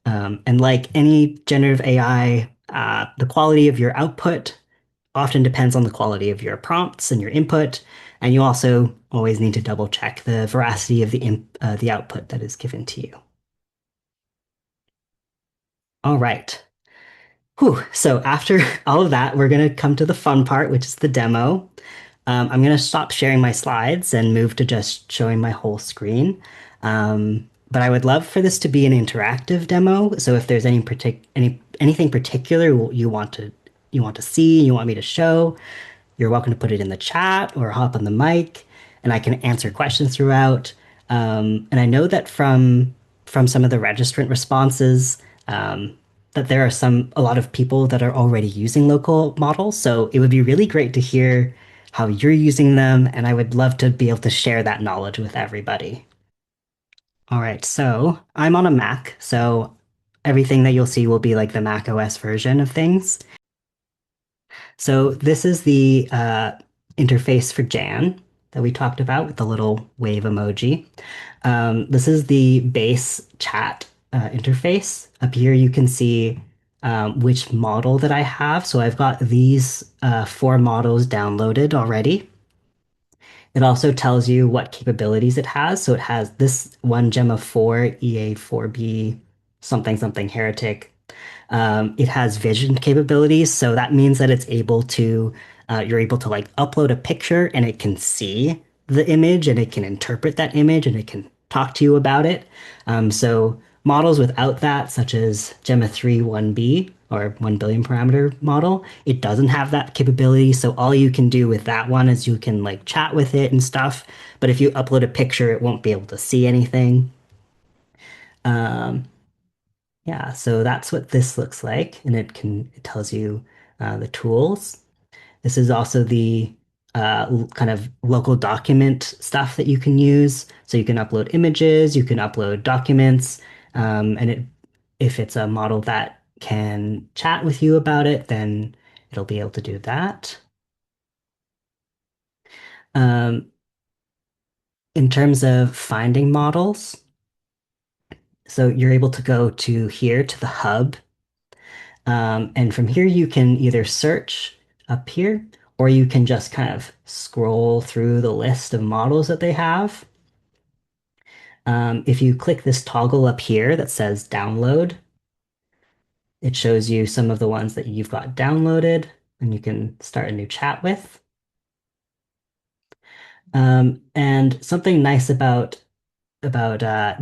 And like any generative AI, the quality of your output often depends on the quality of your prompts and your input. And you also always need to double check the veracity of the output that is given to you. All right. Whew. So after all of that, we're going to come to the fun part, which is the demo. I'm going to stop sharing my slides and move to just showing my whole screen. But I would love for this to be an interactive demo. So if there's anything particular you want to see, you want me to show, you're welcome to put it in the chat or hop on the mic, and I can answer questions throughout. And I know that from some of the registrant responses, that there are a lot of people that are already using local models. So it would be really great to hear how you're using them, and I would love to be able to share that knowledge with everybody. All right, so I'm on a Mac, so everything that you'll see will be like the Mac OS version of things. So this is the interface for Jan that we talked about with the little wave emoji. This is the base chat interface. Up here you can see which model that I have. So I've got these four models downloaded already. It also tells you what capabilities it has. So it has this one Gemma 4, EA4B, something something heretic. It has vision capabilities, so that means that you're able to like upload a picture and it can see the image and it can interpret that image and it can talk to you about it. So models without that, such as Gemma 3 1B or 1 billion parameter model, it doesn't have that capability. So all you can do with that one is you can like chat with it and stuff. But if you upload a picture, it won't be able to see anything. Um, yeah, so that's what this looks like, and it tells you the tools. This is also the kind of local document stuff that you can use. So you can upload images, you can upload documents, and if it's a model that can chat with you about it, then it'll be able to do that. Um, in terms of finding models, so you're able to go to here to the hub. And from here, you can either search up here, or you can just kind of scroll through the list of models that they have. If you click this toggle up here that says download, it shows you some of the ones that you've got downloaded and you can start a new chat with. And something nice about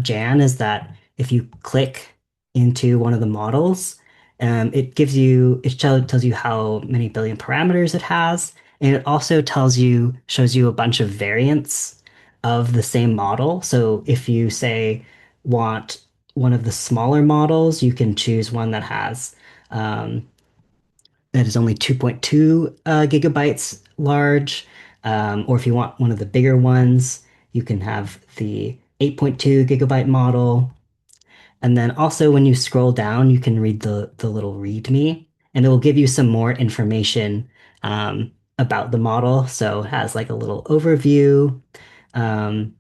Jan is that if you click into one of the models, it tells you how many billion parameters it has, and it also shows you a bunch of variants of the same model. So if you say want one of the smaller models, you can choose one um, that is only 2.2 gigabytes large. Or if you want one of the bigger ones, you can have the 8.2 gigabyte model. And then also when you scroll down, you can read the little README, and it will give you some more information about the model. So it has like a little overview. Um,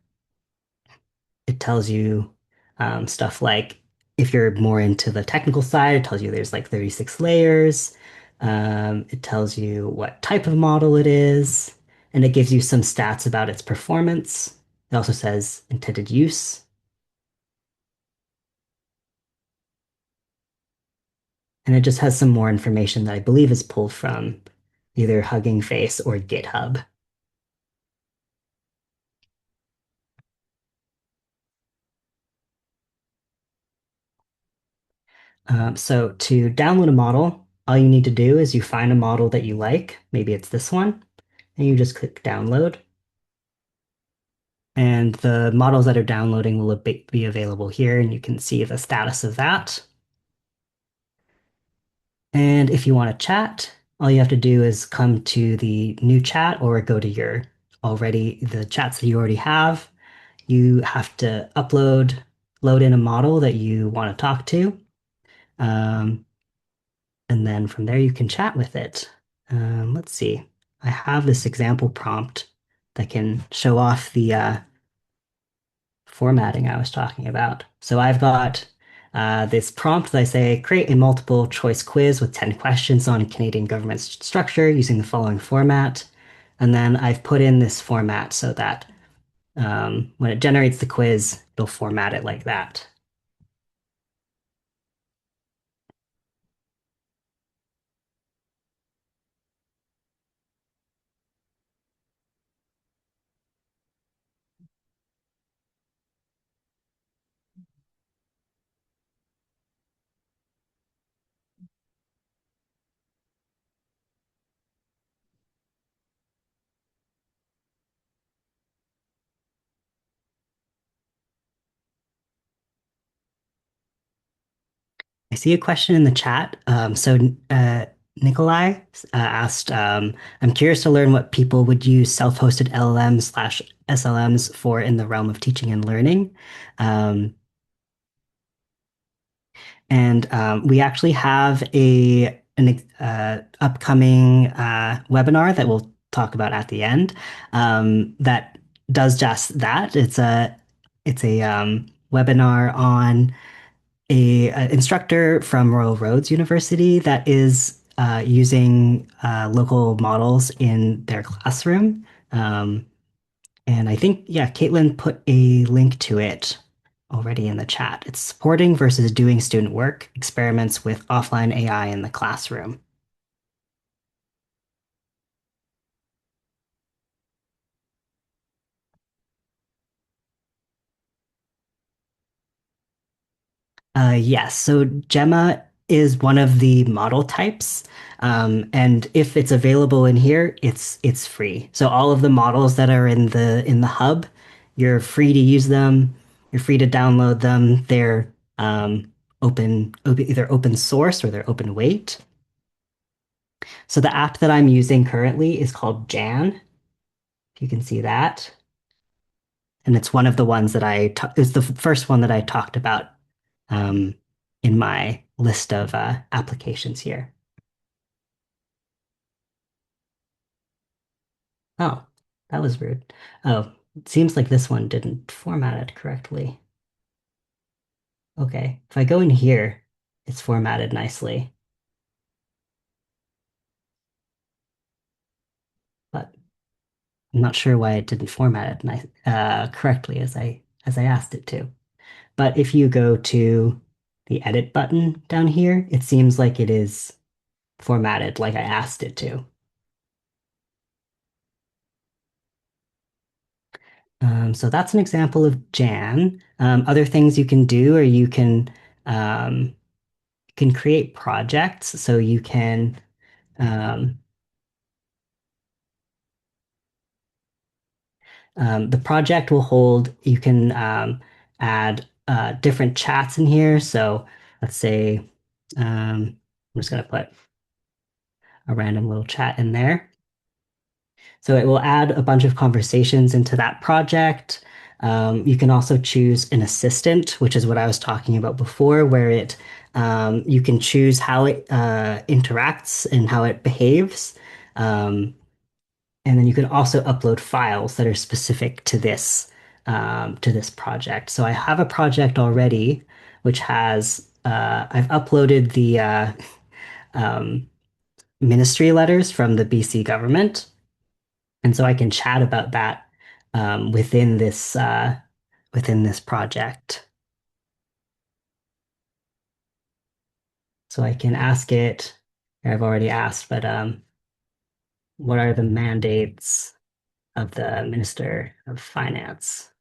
it tells you stuff like if you're more into the technical side, it tells you there's like 36 layers. It tells you what type of model it is, and it gives you some stats about its performance. It also says intended use, and it just has some more information that I believe is pulled from either Hugging Face or GitHub. So to download a model, all you need to do is you find a model that you like. Maybe it's this one, and you just click download. And the models that are downloading will be available here, and you can see the status of that. And if you want to chat, all you have to do is come to the new chat or go to the chats that you already have. You have to load in a model that you want to talk to. Um, and then from there, you can chat with it. Let's see. I have this example prompt that can show off the formatting I was talking about. So I've got this prompt that I say, create a multiple choice quiz with 10 questions on Canadian government structure using the following format. And then I've put in this format so that when it generates the quiz, it'll format it like that. I see a question in the chat. Nikolai asked, I'm curious to learn what people would use self-hosted LLMs slash SLMs for in the realm of teaching and learning. Um, And we actually have an upcoming webinar that we'll talk about at the end that does just that. It's a webinar on a instructor from Royal Roads University that is using local models in their classroom. Um, and I think, yeah, Caitlin put a link to it already in the chat. It's supporting versus doing student work, experiments with offline AI in the classroom. Yes, so Gemma is one of the model types. And if it's available in here, it's free. So all of the models that are in the hub, you're free to use them. You're free to download them. They're either open source or they're open weight. So the app that I'm using currently is called Jan. If you can see that. And it's one of the ones that it's the first one that I talked about um, in my list of applications here. Oh. That was rude. Oh, it seems like this one didn't format it correctly. Okay, if I go in here, it's formatted nicely, but I'm not sure why it didn't format it correctly as I asked it to. But if you go to the edit button down here, it seems like it is formatted like I asked it to. So that's an example of Jan. Other things you can do, or you can create projects. So you can um, the project will hold. You can add different chats in here. So let's say I'm just going to put a random little chat in there. So it will add a bunch of conversations into that project. You can also choose an assistant, which is what I was talking about before, where it you can choose how it interacts and how it behaves. Um, and then you can also upload files that are specific to this project. So I have a project already, which has I've uploaded the um, ministry letters from the BC government. And so I can chat about that within this project. So I can ask it. I've already asked, but what are the mandates of the Minister of Finance?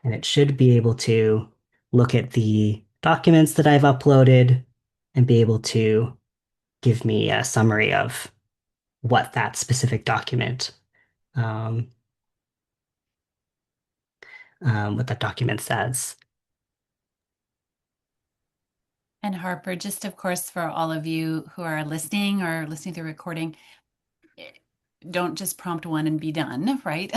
And it should be able to look at the documents that I've uploaded and be able to give me a summary of what that specific document, um, what that document says. And Harper, just of course, for all of you who are listening or listening to the recording, don't just prompt one and be done, right?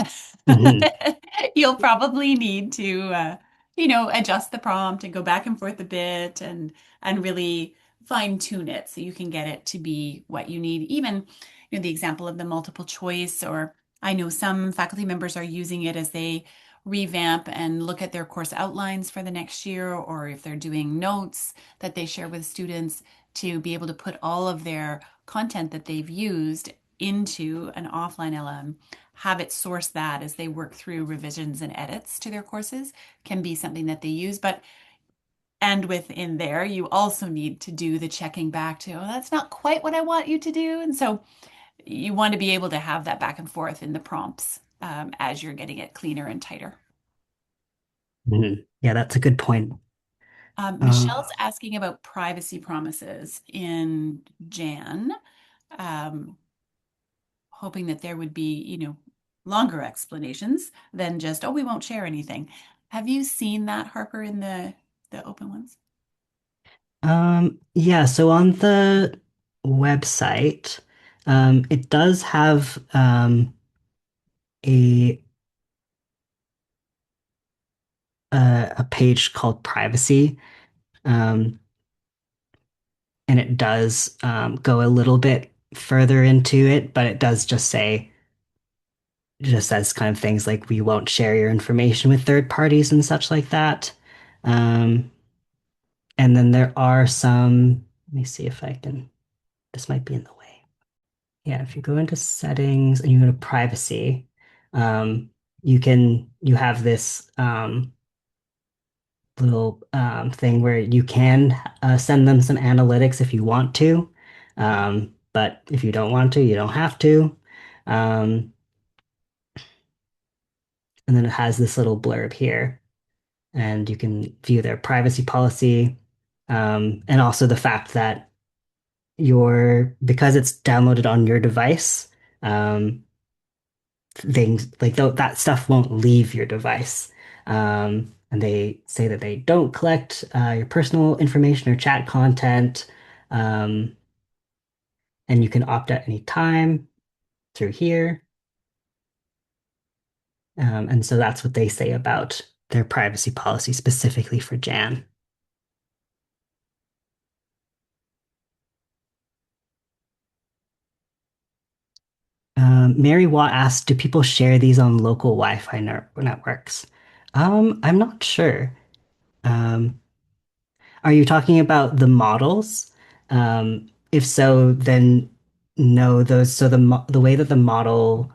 Mhm. You'll probably need to, adjust the prompt and go back and forth a bit and really fine tune it so you can get it to be what you need. Even, the example of the multiple choice, or I know some faculty members are using it as they revamp and look at their course outlines for the next year, or if they're doing notes that they share with students to be able to put all of their content that they've used into an offline LM, have it source that as they work through revisions and edits to their courses can be something that they use. But and within there, you also need to do the checking back to, oh, that's not quite what I want you to do. And so you want to be able to have that back and forth in the prompts as you're getting it cleaner and tighter. Mhm. Yeah, that's a good point. Michelle's Uh, asking about privacy promises in Jan. Um, Hoping that there would be, longer explanations than just, oh, we won't share anything. Have you seen that, Harper, in the open ones? yeah, so on the website, it does have a a page called privacy, um, and it does go a little bit further into it, but it does just says kind of things like we won't share your information with third parties and such like that. Um, and then there are some, let me see if I can, this might be in the way. Yeah, if you go into settings and you go to privacy, um, you have this little thing where you can send them some analytics if you want to. But if you don't want to, you don't have to. Um, and then it has this little blurb here, and you can view their privacy policy, and also the fact that because it's downloaded on your device, um, things like that stuff won't leave your device. And they say that they don't collect your personal information or chat content, um, and you can opt out anytime through here. And so that's what they say about their privacy policy specifically for Jan. Mary Watt asked, do people share these on local Wi-Fi networks? I'm not sure. Um, are you talking about the models? If so, then no, those so the way that the models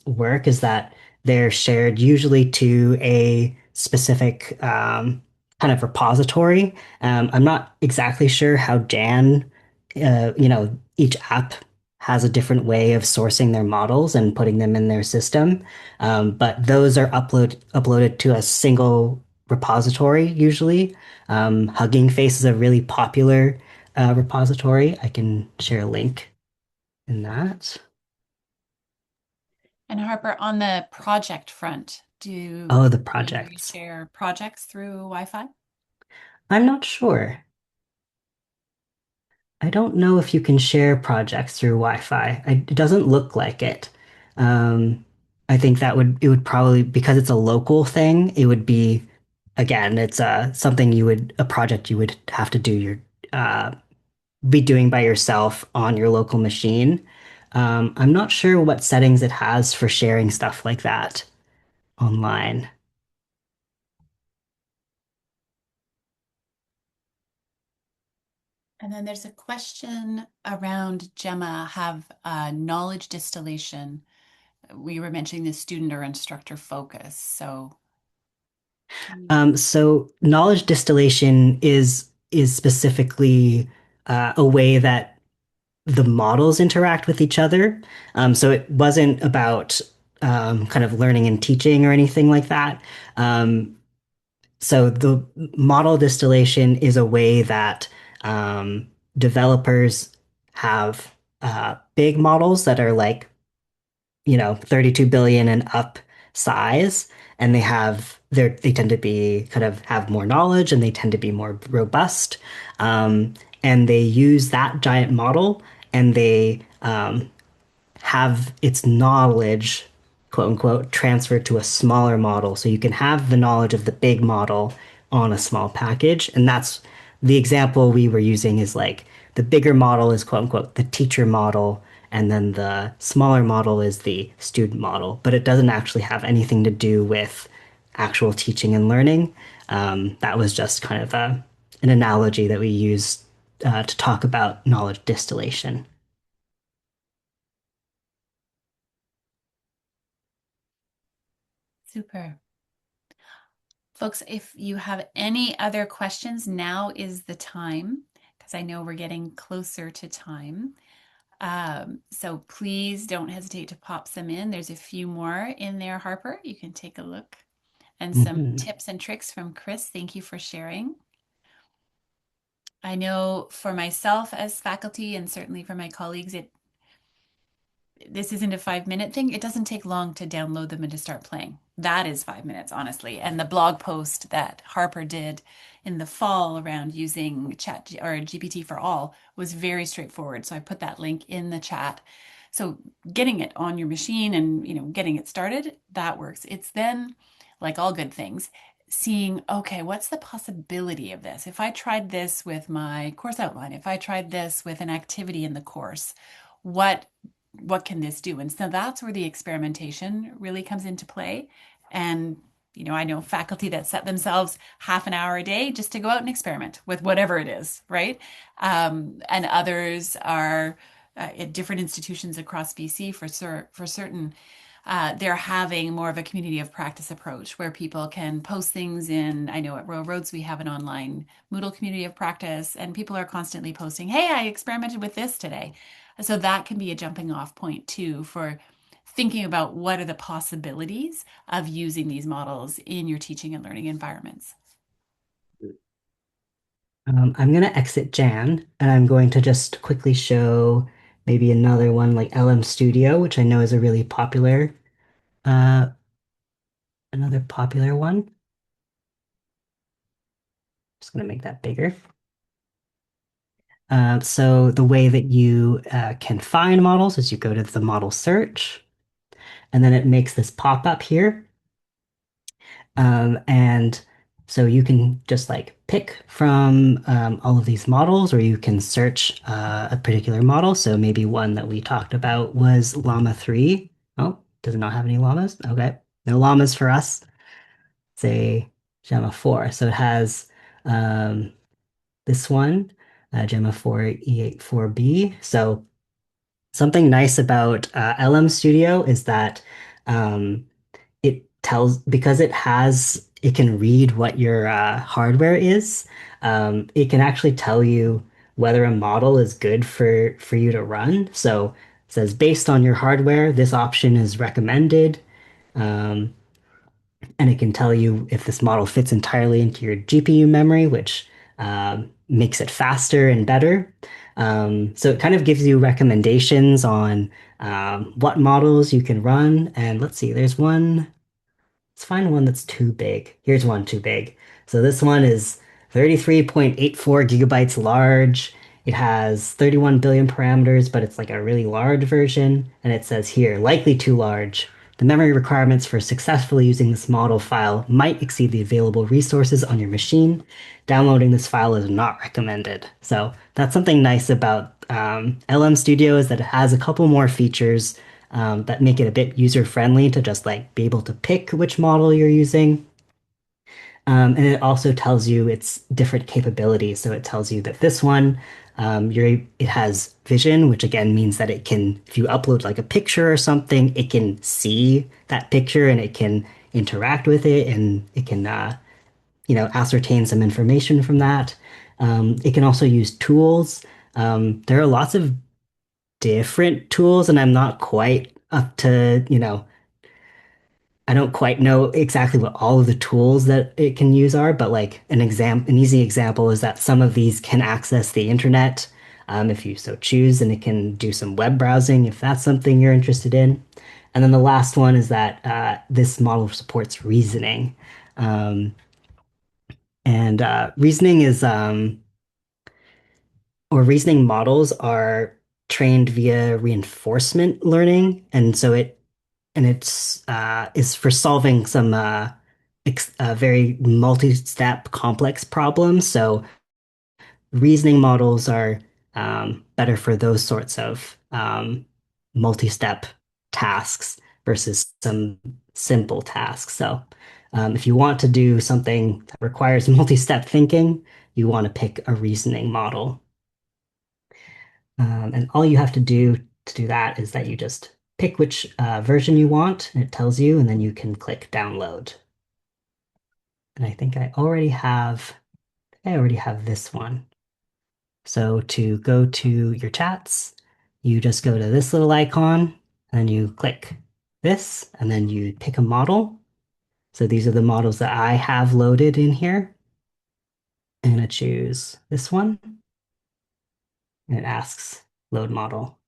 work is that they're shared usually to a specific kind of repository. I'm not exactly sure how each app has a different way of sourcing their models and putting them in their system. But those are uploaded to a single repository usually. Hugging Face is a really popular repository. I can share a link in that. And Harper, on the project front, do Oh, the you projects. share projects through Wi-Fi? I'm not sure. I don't know if you can share projects through Wi-Fi. It doesn't look like it. Um, I think it would probably, because it's a local thing, it would be, again, it's a project you would have to uh, be doing by yourself on your local machine. I'm not sure what settings it has for sharing stuff like that online. And then there's a question around Gemma, have knowledge distillation. We were mentioning the student or instructor focus. So can you? So knowledge distillation is specifically a way that the models interact with each other. So it wasn't about kind of learning and teaching or anything like that. Um, so the model distillation is a way that developers have big models that are like 32 billion and up size, and they tend to be kind of have more knowledge and they tend to be more robust. And they use that giant model and they have its knowledge, quote unquote, transferred to a smaller model. So you can have the knowledge of the big model on a small package. And that's the example we were using is like the bigger model is quote unquote the teacher model. And then the smaller model is the student model, but it doesn't actually have anything to do with actual teaching and learning. That was just kind of an analogy that we use to talk about knowledge distillation. Super. Folks, if you have any other questions, now is the time because I know we're getting closer to time. So please don't hesitate to pop some in. There's a few more in there, Harper. You can take a look. And some Mhm. tips and tricks from Chris. Thank you for sharing. I know for myself as faculty and certainly for my colleagues, this isn't a 5 minute thing. It doesn't take long to download them and to start playing. That is 5 minutes, honestly. And the blog post that Harper did in the fall around using Chat or GPT for all was very straightforward. So I put that link in the chat. So getting it on your machine and getting it started, that works. It's then like all good things, seeing, okay, what's the possibility of this? If I tried this with my course outline, if I tried this with an activity in the course, what what can this do? And so that's where the experimentation really comes into play. And I know faculty that set themselves half an hour a day just to go out and experiment with whatever it is, right? And others are at different institutions across BC for certain. They're having more of a community of practice approach where people can post things in. I know at Royal Roads we have an online Moodle community of practice, and people are constantly posting, "Hey, I experimented with this today." So that can be a jumping off point too for thinking about what are the possibilities of using these models in your teaching and learning environments. I'm going to exit Jan and I'm going to just quickly show maybe another one like LM Studio, which I know is a really uh, another popular one. Just going to make that bigger. So the way that you can find models is you go to the model search and then it makes this pop up here. And So you can just like pick from all of these models, or you can search a particular model. So maybe one that we talked about was Llama 3. Oh, does it not have any llamas? Okay. No llamas for us. Say Gemma 4. So it has um, this one, Gemma 4 E84B. So something nice about LM Studio is that um, it tells because it can read what your hardware is. It can actually tell you whether a model is good for you to run. So it says based on your hardware, this option is recommended. Um, and it can tell you if this model fits entirely into your GPU memory, which makes it faster and better. So it kind of gives you recommendations on what models you can run. And let's see, there's one. Let's find one that's too big. Here's one too big. So this one is 33.84 gigabytes large. It has 31 billion parameters, but it's like a really large version. And it says here, likely too large. The memory requirements for successfully using this model file might exceed the available resources on your machine. Downloading this file is not recommended. So that's something nice about LM Studio is that it has a couple more features that make it a bit user friendly to just like be able to pick which model you're using. And it also tells you its different capabilities. So it tells you that this one, it has vision, which again means that it can, if you upload like a picture or something, it can see that picture and it can interact with it and it can, ascertain some information from that. It can also use tools. There are lots of different tools, and I'm not quite up to, I don't quite know exactly what all of the tools that it can use are, but like an easy example is that some of these can access the internet if you so choose, and it can do some web browsing if that's something you're interested in. And then the last one is that this model supports reasoning. Um, and reasoning is, or reasoning models are trained via reinforcement learning, and so it's is for solving some very multi-step complex problems. So reasoning models are better for those sorts of multi-step tasks versus some simple tasks. So if you want to do something that requires multi-step thinking, you want to pick a reasoning model. And all you have to do to do that is that you just pick which version you want, and it tells you, and then you can click download. And I already have this one. So to go to your chats, you just go to this little icon, and you click this, and then you pick a model. So these are the models that I have loaded in here. I'm going to choose this one, and it asks load model.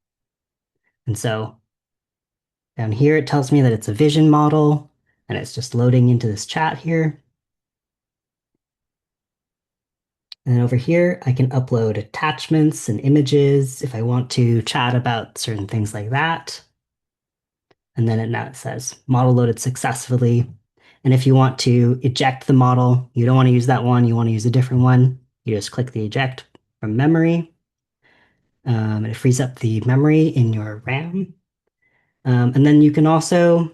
And so down here, it tells me that it's a vision model, and it's just loading into this chat here. And then over here, I can upload attachments and images if I want to chat about certain things like that. And then now it says model loaded successfully. And if you want to eject the model, you don't want to use that one, you want to use a different one, you just click the eject from memory. And it frees up the memory in your RAM. And then you can also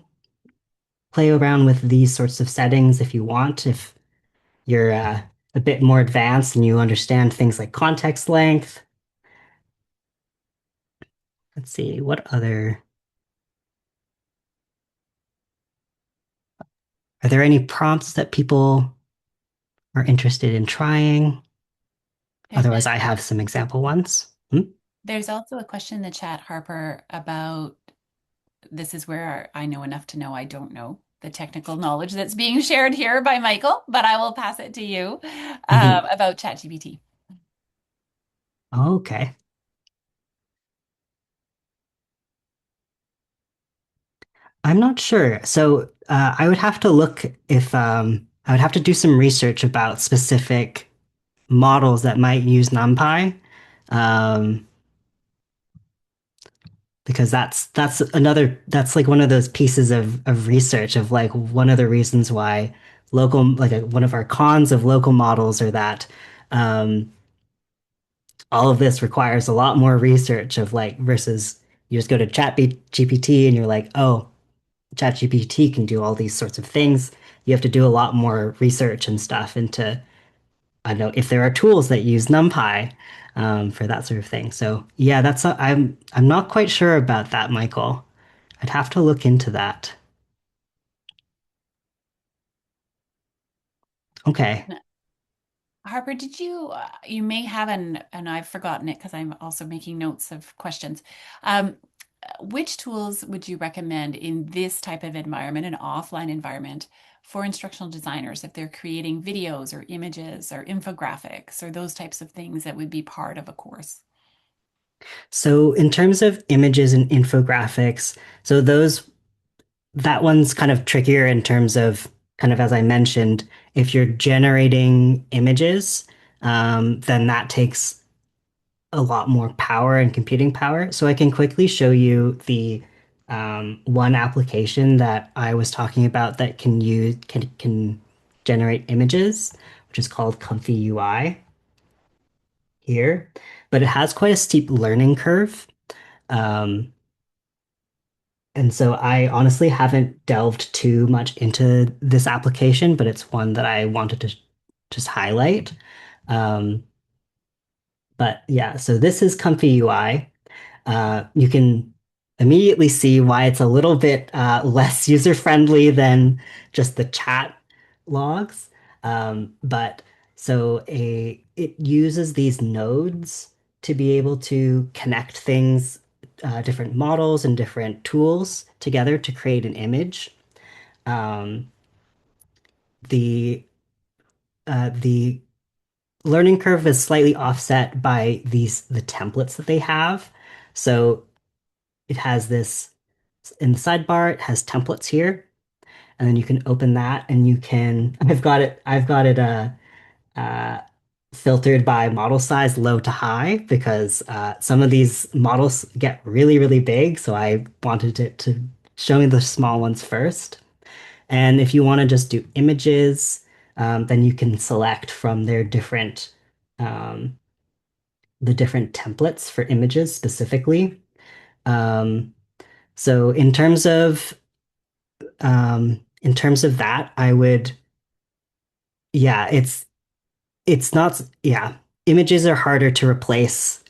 play around with these sorts of settings if you want. If you're a bit more advanced and you understand things like context length. Let's see, what other, are there any prompts that people are interested in trying? There's Otherwise, I have some example ones. Hmm? there's also a question in the chat, Harper, about this is where I know enough to know I don't know the technical knowledge that's being shared here by Michael, but I will pass it to you Mhm. about ChatGPT. Okay. I'm not sure. So I would have to look if I would have to do some research about specific models that might use NumPy. Um, because that's like one of those pieces of research of like one of the reasons why local, like one of our cons of local models are that um, all of this requires a lot more research of like versus you just go to ChatGPT and you're like, oh, ChatGPT can do all these sorts of things. You have to do a lot more research and stuff into, I don't know if there are tools that use NumPy for that sort of thing. So yeah, I'm not quite sure about that, Michael. I'd have to look into that. Okay. Harper, did you you may have and I've forgotten it because I'm also making notes of questions. Um, which tools would you recommend in this type of environment, an offline environment, for instructional designers if they're creating videos or images or infographics or those types of things that would be part of a course? So in terms of images and infographics, so those that one's kind of trickier in terms of kind of as I mentioned, if you're generating images, then that takes a lot more power and computing power. So I can quickly show you the one application that I was talking about that can generate images, which is called Comfy UI here, but it has quite a steep learning curve. Um, And so I honestly haven't delved too much into this application, but it's one that I wanted to just highlight. Um, but yeah, so this is Comfy UI. You can immediately see why it's a little bit less user-friendly than just the chat logs. But so it uses these nodes to be able to connect things, different models and different tools together to create an image. Um, the learning curve is slightly offset by the templates that they have. So it has this in the sidebar, it has templates here, and then you can open that and you can, I've got it uh, filtered by model size low to high because some of these models get really, really big. So I wanted it to show me the small ones first. And if you want to just do images, then you can select from their um, the different templates for images specifically. Um, so in terms of that, I would, yeah, it's not, yeah, images are harder to replace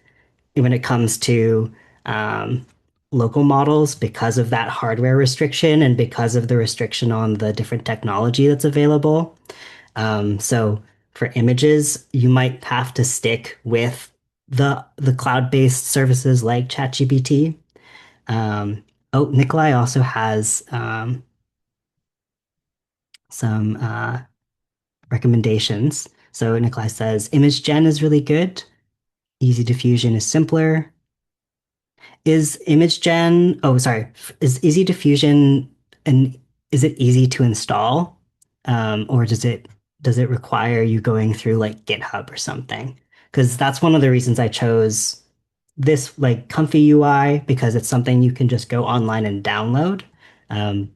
when it comes to um, local models because of that hardware restriction and because of the restriction on the different technology that's available. So for images, you might have to stick with the cloud-based services like ChatGPT. Um, oh, Nikolai also has some recommendations. So Nikolai says image gen is really good. Easy diffusion is simpler. Is image gen, oh, sorry, is easy diffusion and is it easy to install? Or does it require you going through like GitHub or something? Because that's one of the reasons I chose this like Comfy UI because it's something you can just go online and download. Um,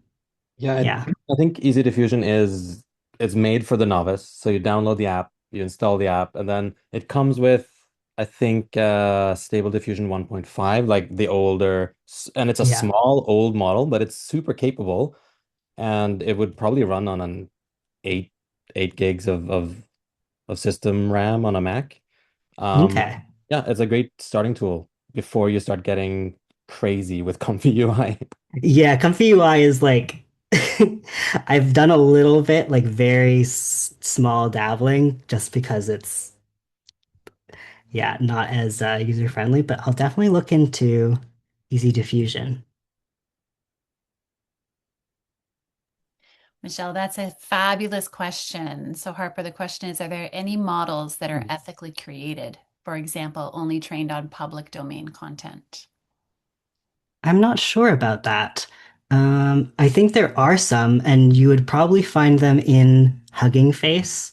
Yeah, yeah. I think Easy Diffusion is it's made for the novice. So you download the app, you install the app, and then it comes with, I think, Stable Diffusion 1.5, like the older, and it's a Yeah. small old model, but it's super capable, and it would probably run on an eight eight gigs of system RAM on a Mac. Um, Okay. yeah, it's a great starting tool before you start getting crazy with Comfy UI. Yeah, Comfy UI is like I've done a little bit, like very small dabbling, just because it's yeah not as user friendly. But I'll definitely look into Easy Diffusion. Michelle, that's a fabulous question. So, Harper, the question is, are there any models that are ethically created? For example, only trained on public domain content? I'm not sure about that. I think there are some, and you would probably find them in Hugging Face,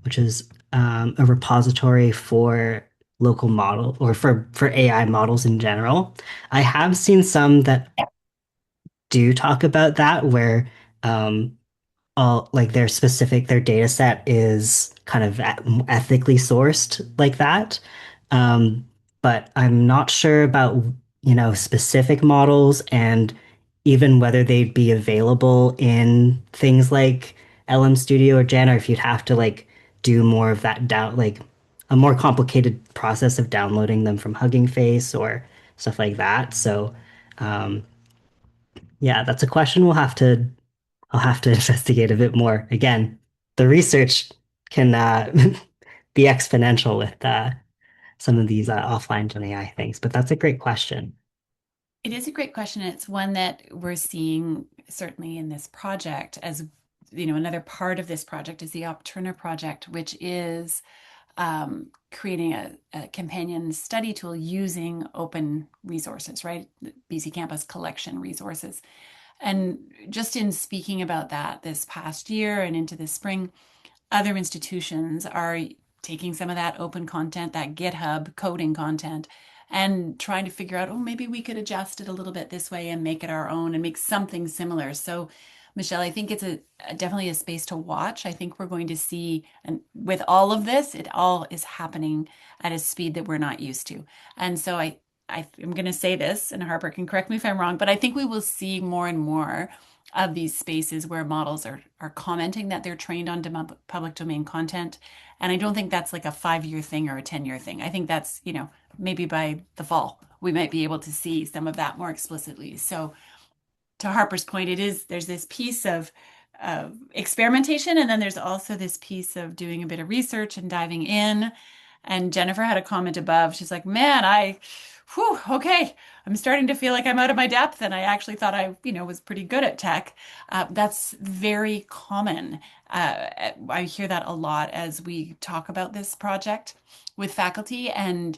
which is a repository for local model or for AI models in general. I have seen some that do talk about that, where um, all like their data set is kind of ethically sourced like that. Um, but I'm not sure about, specific models and even whether they'd be available in things like LM Studio or Gen, or if you'd have to like do more of that like a more complicated process of downloading them from Hugging Face or stuff like that. So, um, yeah, that's a question I'll have to investigate a bit more. Again, the research can be exponential with some of these offline Gen AI things, but that's a great question. It is a great question. It's one that we're seeing certainly in this project as, another part of this project is the Opturner project, which is creating a companion study tool using open resources, right? BCcampus collection resources. And just in speaking about that this past year and into the spring, other institutions are taking some of that open content, that GitHub coding content, and trying to figure out, oh, maybe we could adjust it a little bit this way and make it our own and make something similar. So, Michelle, I think it's definitely a space to watch. I think we're going to see, and with all of this, it all is happening at a speed that we're not used to. And so I'm going to say this, and Harper can correct me if I'm wrong, but I think we will see more and more of these spaces where models are commenting that they're trained on public domain content. And I don't think that's like a 5-year thing or a 10-year thing. I think that's, maybe by the fall, we might be able to see some of that more explicitly. So to Harper's point, there's this piece of experimentation, and then there's also this piece of doing a bit of research and diving in. And Jennifer had a comment above. She's like, man, okay, I'm starting to feel like I'm out of my depth, and I actually thought I, was pretty good at tech. That's very common. I hear that a lot as we talk about this project with faculty, and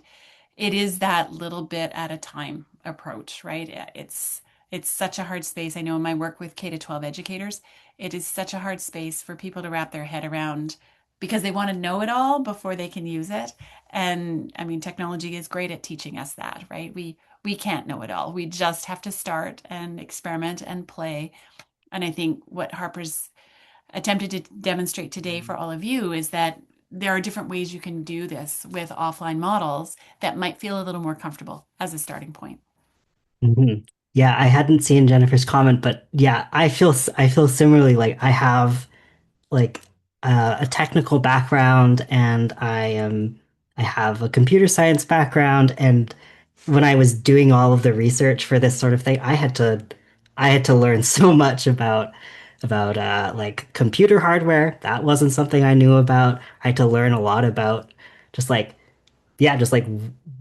it is that little bit at a time approach, right? It's such a hard space. I know in my work with K to 12 educators, it is such a hard space for people to wrap their head around because they want to know it all before they can use it. And I mean, technology is great at teaching us that, right? We can't know it all. We just have to start and experiment and play. And I think what Harper's attempted to demonstrate today for all of you is that there are different ways you can do this with offline models that might feel a little more comfortable as a starting point. Mhm. Yeah, I hadn't seen Jennifer's comment, but yeah, I feel similarly. Like I have like a technical background, and I have a computer science background, and when I was doing all of the research for this sort of thing, I had to learn so much about like computer hardware. That wasn't something I knew about. I had to learn a lot about just like yeah, just like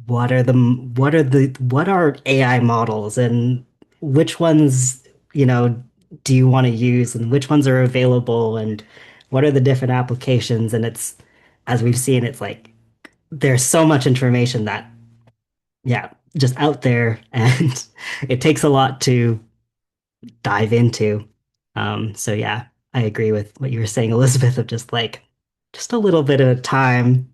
what are AI models, and which ones, do you want to use, and which ones are available, and what are the different applications? And it's, as we've seen, it's like there's so much information that, yeah, just out there, and it takes a lot to dive into. So yeah, I agree with what you were saying, Elizabeth, of just like just a little bit of time,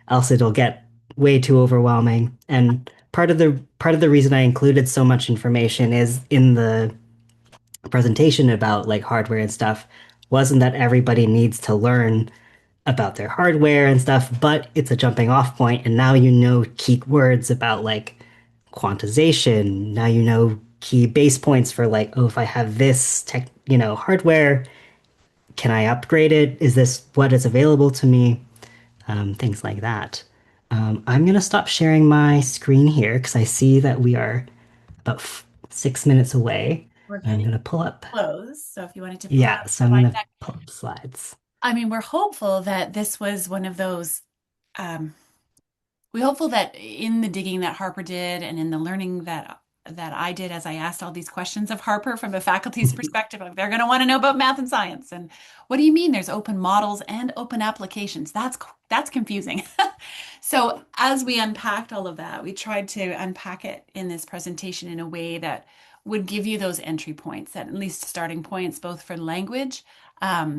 else it'll get way too overwhelming. And part of the reason I included so much information is in the presentation about like hardware and stuff wasn't that everybody needs to learn about their hardware and stuff, but it's a jumping off point, and now you know key words about like quantization. Now you know key base points for like, oh, if I have this tech, hardware, can I upgrade it? Is this what is available to me? Things like that. I'm going to stop sharing my screen here because I see that we are about 6 minutes away. We're I'm getting going to pull up. close. So if you wanted to pull Yeah, up so I'm slide going to deck, pull up slides. I mean, we're hopeful that this was one of those um, we're hopeful that in the digging that Harper did and in the learning that I did as I asked all these questions of Harper from a faculty's perspective, of they're going to want to know about math and science. And what do you mean there's open models and open applications? That's confusing. So as we unpacked all of that, we tried to unpack it in this presentation in a way that would give you those entry points, at least starting points, both for language, a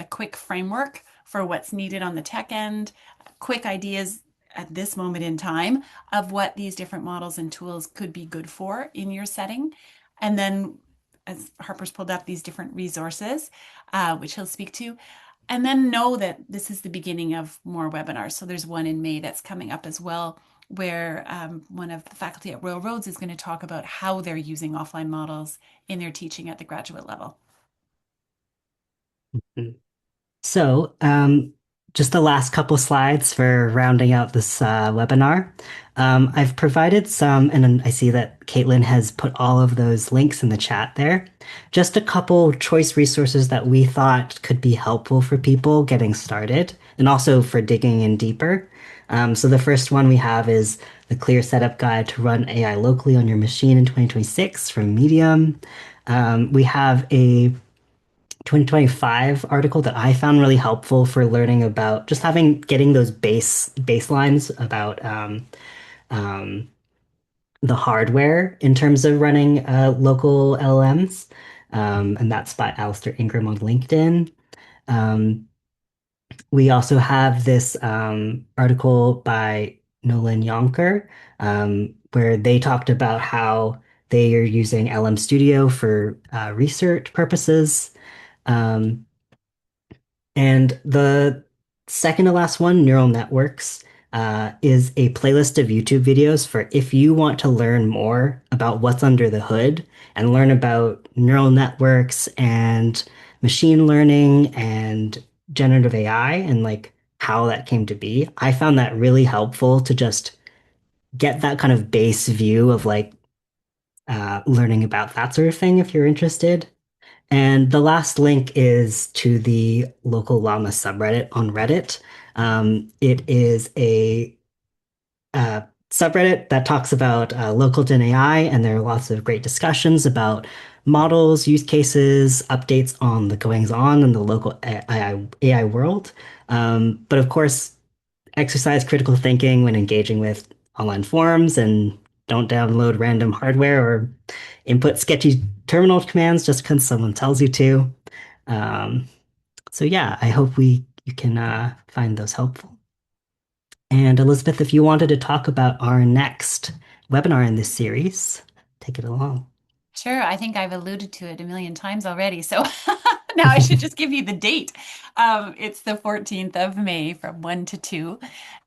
quick framework for what's needed on the tech end, quick ideas at this moment in time of what these different models and tools could be good for in your setting. And then as Harper's pulled up, these different resources, which he'll speak to. And then know that this is the beginning of more webinars. So there's one in May that's coming up as well, where one of the faculty at Royal Roads is going to talk about how they're using offline models in their teaching at the graduate level. So, just the last couple slides for rounding out this webinar. I've provided some, and then I see that Caitlin has put all of those links in the chat there. Just a couple choice resources that we thought could be helpful for people getting started, and also for digging in deeper. So the first one we have is the Clear Setup Guide to Run AI Locally on Your Machine in 2026 from Medium. We have a 2025 article that I found really helpful for learning about just getting those baselines about um, the hardware in terms of running local LLMs. And that's by Alistair Ingram on LinkedIn. Um, we also have this article by Nolan Yonker, where they talked about how they are using LM Studio for research purposes. Um, And the second to last one, neural networks, is a playlist of YouTube videos for if you want to learn more about what's under the hood and learn about neural networks and machine learning and generative AI and like how that came to be. I found that really helpful to just get that kind of base view of like learning about that sort of thing if you're interested. And the last link is to the local llama subreddit on Reddit. It is a subreddit that talks about local Gen AI, and there are lots of great discussions about models, use cases, updates on the goings on in the local AI world. But of course, exercise critical thinking when engaging with online forums and don't download random hardware or input sketchy terminal commands just because someone tells you to. Um, so yeah, I hope you can find those helpful. And Elizabeth, if you wanted to talk about our next webinar in this series, take it along. Sure, I think I've alluded to it a million times already. So now I should just give you the date. It's the 14th of May from 1 to 2.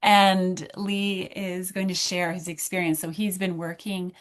And Lee is going to share his experience. So he's been working,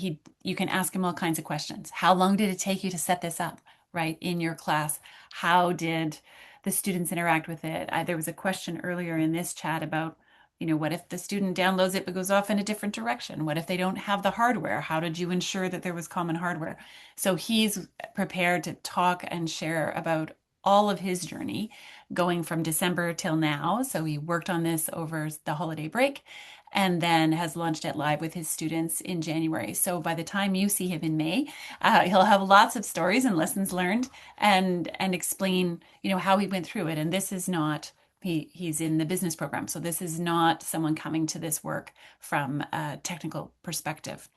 you can ask him all kinds of questions. How long did it take you to set this up, right, in your class? How did the students interact with it? There was a question earlier in this chat about what if the student downloads it but goes off in a different direction? What if they don't have the hardware? How did you ensure that there was common hardware? So he's prepared to talk and share about all of his journey going from December till now. So he worked on this over the holiday break and then has launched it live with his students in January. So by the time you see him in May, he'll have lots of stories and lessons learned and explain, how he went through it. And this is not he's in the business program. So this is not someone coming to this work from a technical perspective.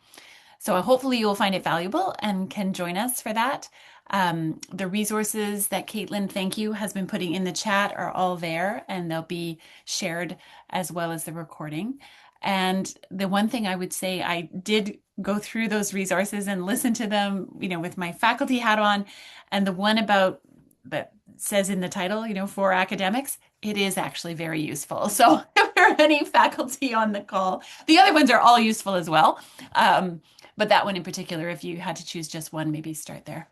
So hopefully you'll find it valuable and can join us for that. The resources that Caitlin, thank you, has been putting in the chat are all there and they'll be shared as well as the recording. And the one thing I would say, I did go through those resources and listen to them, with my faculty hat on. And the one about that says in the title, for academics, it is actually very useful. So if there are any faculty on the call, the other ones are all useful as well. But that one in particular, if you had to choose just one, maybe start there.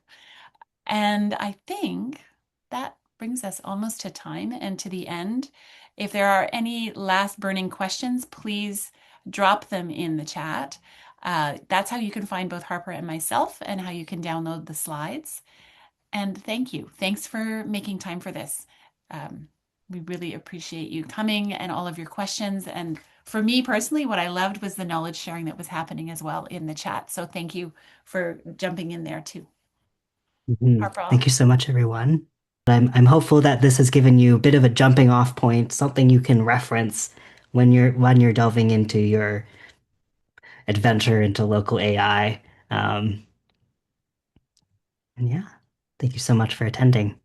And I think that brings us almost to time and to the end. If there are any last burning questions, please drop them in the chat. That's how you can find both Harper and myself and how you can download the slides. And thank you. Thanks for making time for this. We really appreciate you coming and all of your questions. And for me personally, what I loved was the knowledge sharing that was happening as well in the chat. So thank you for jumping in there too. Harper. Thank you so much, everyone. I'm hopeful that this has given you a bit of a jumping off point, something you can reference when you're delving into your adventure into local AI. And yeah, thank you so much for attending.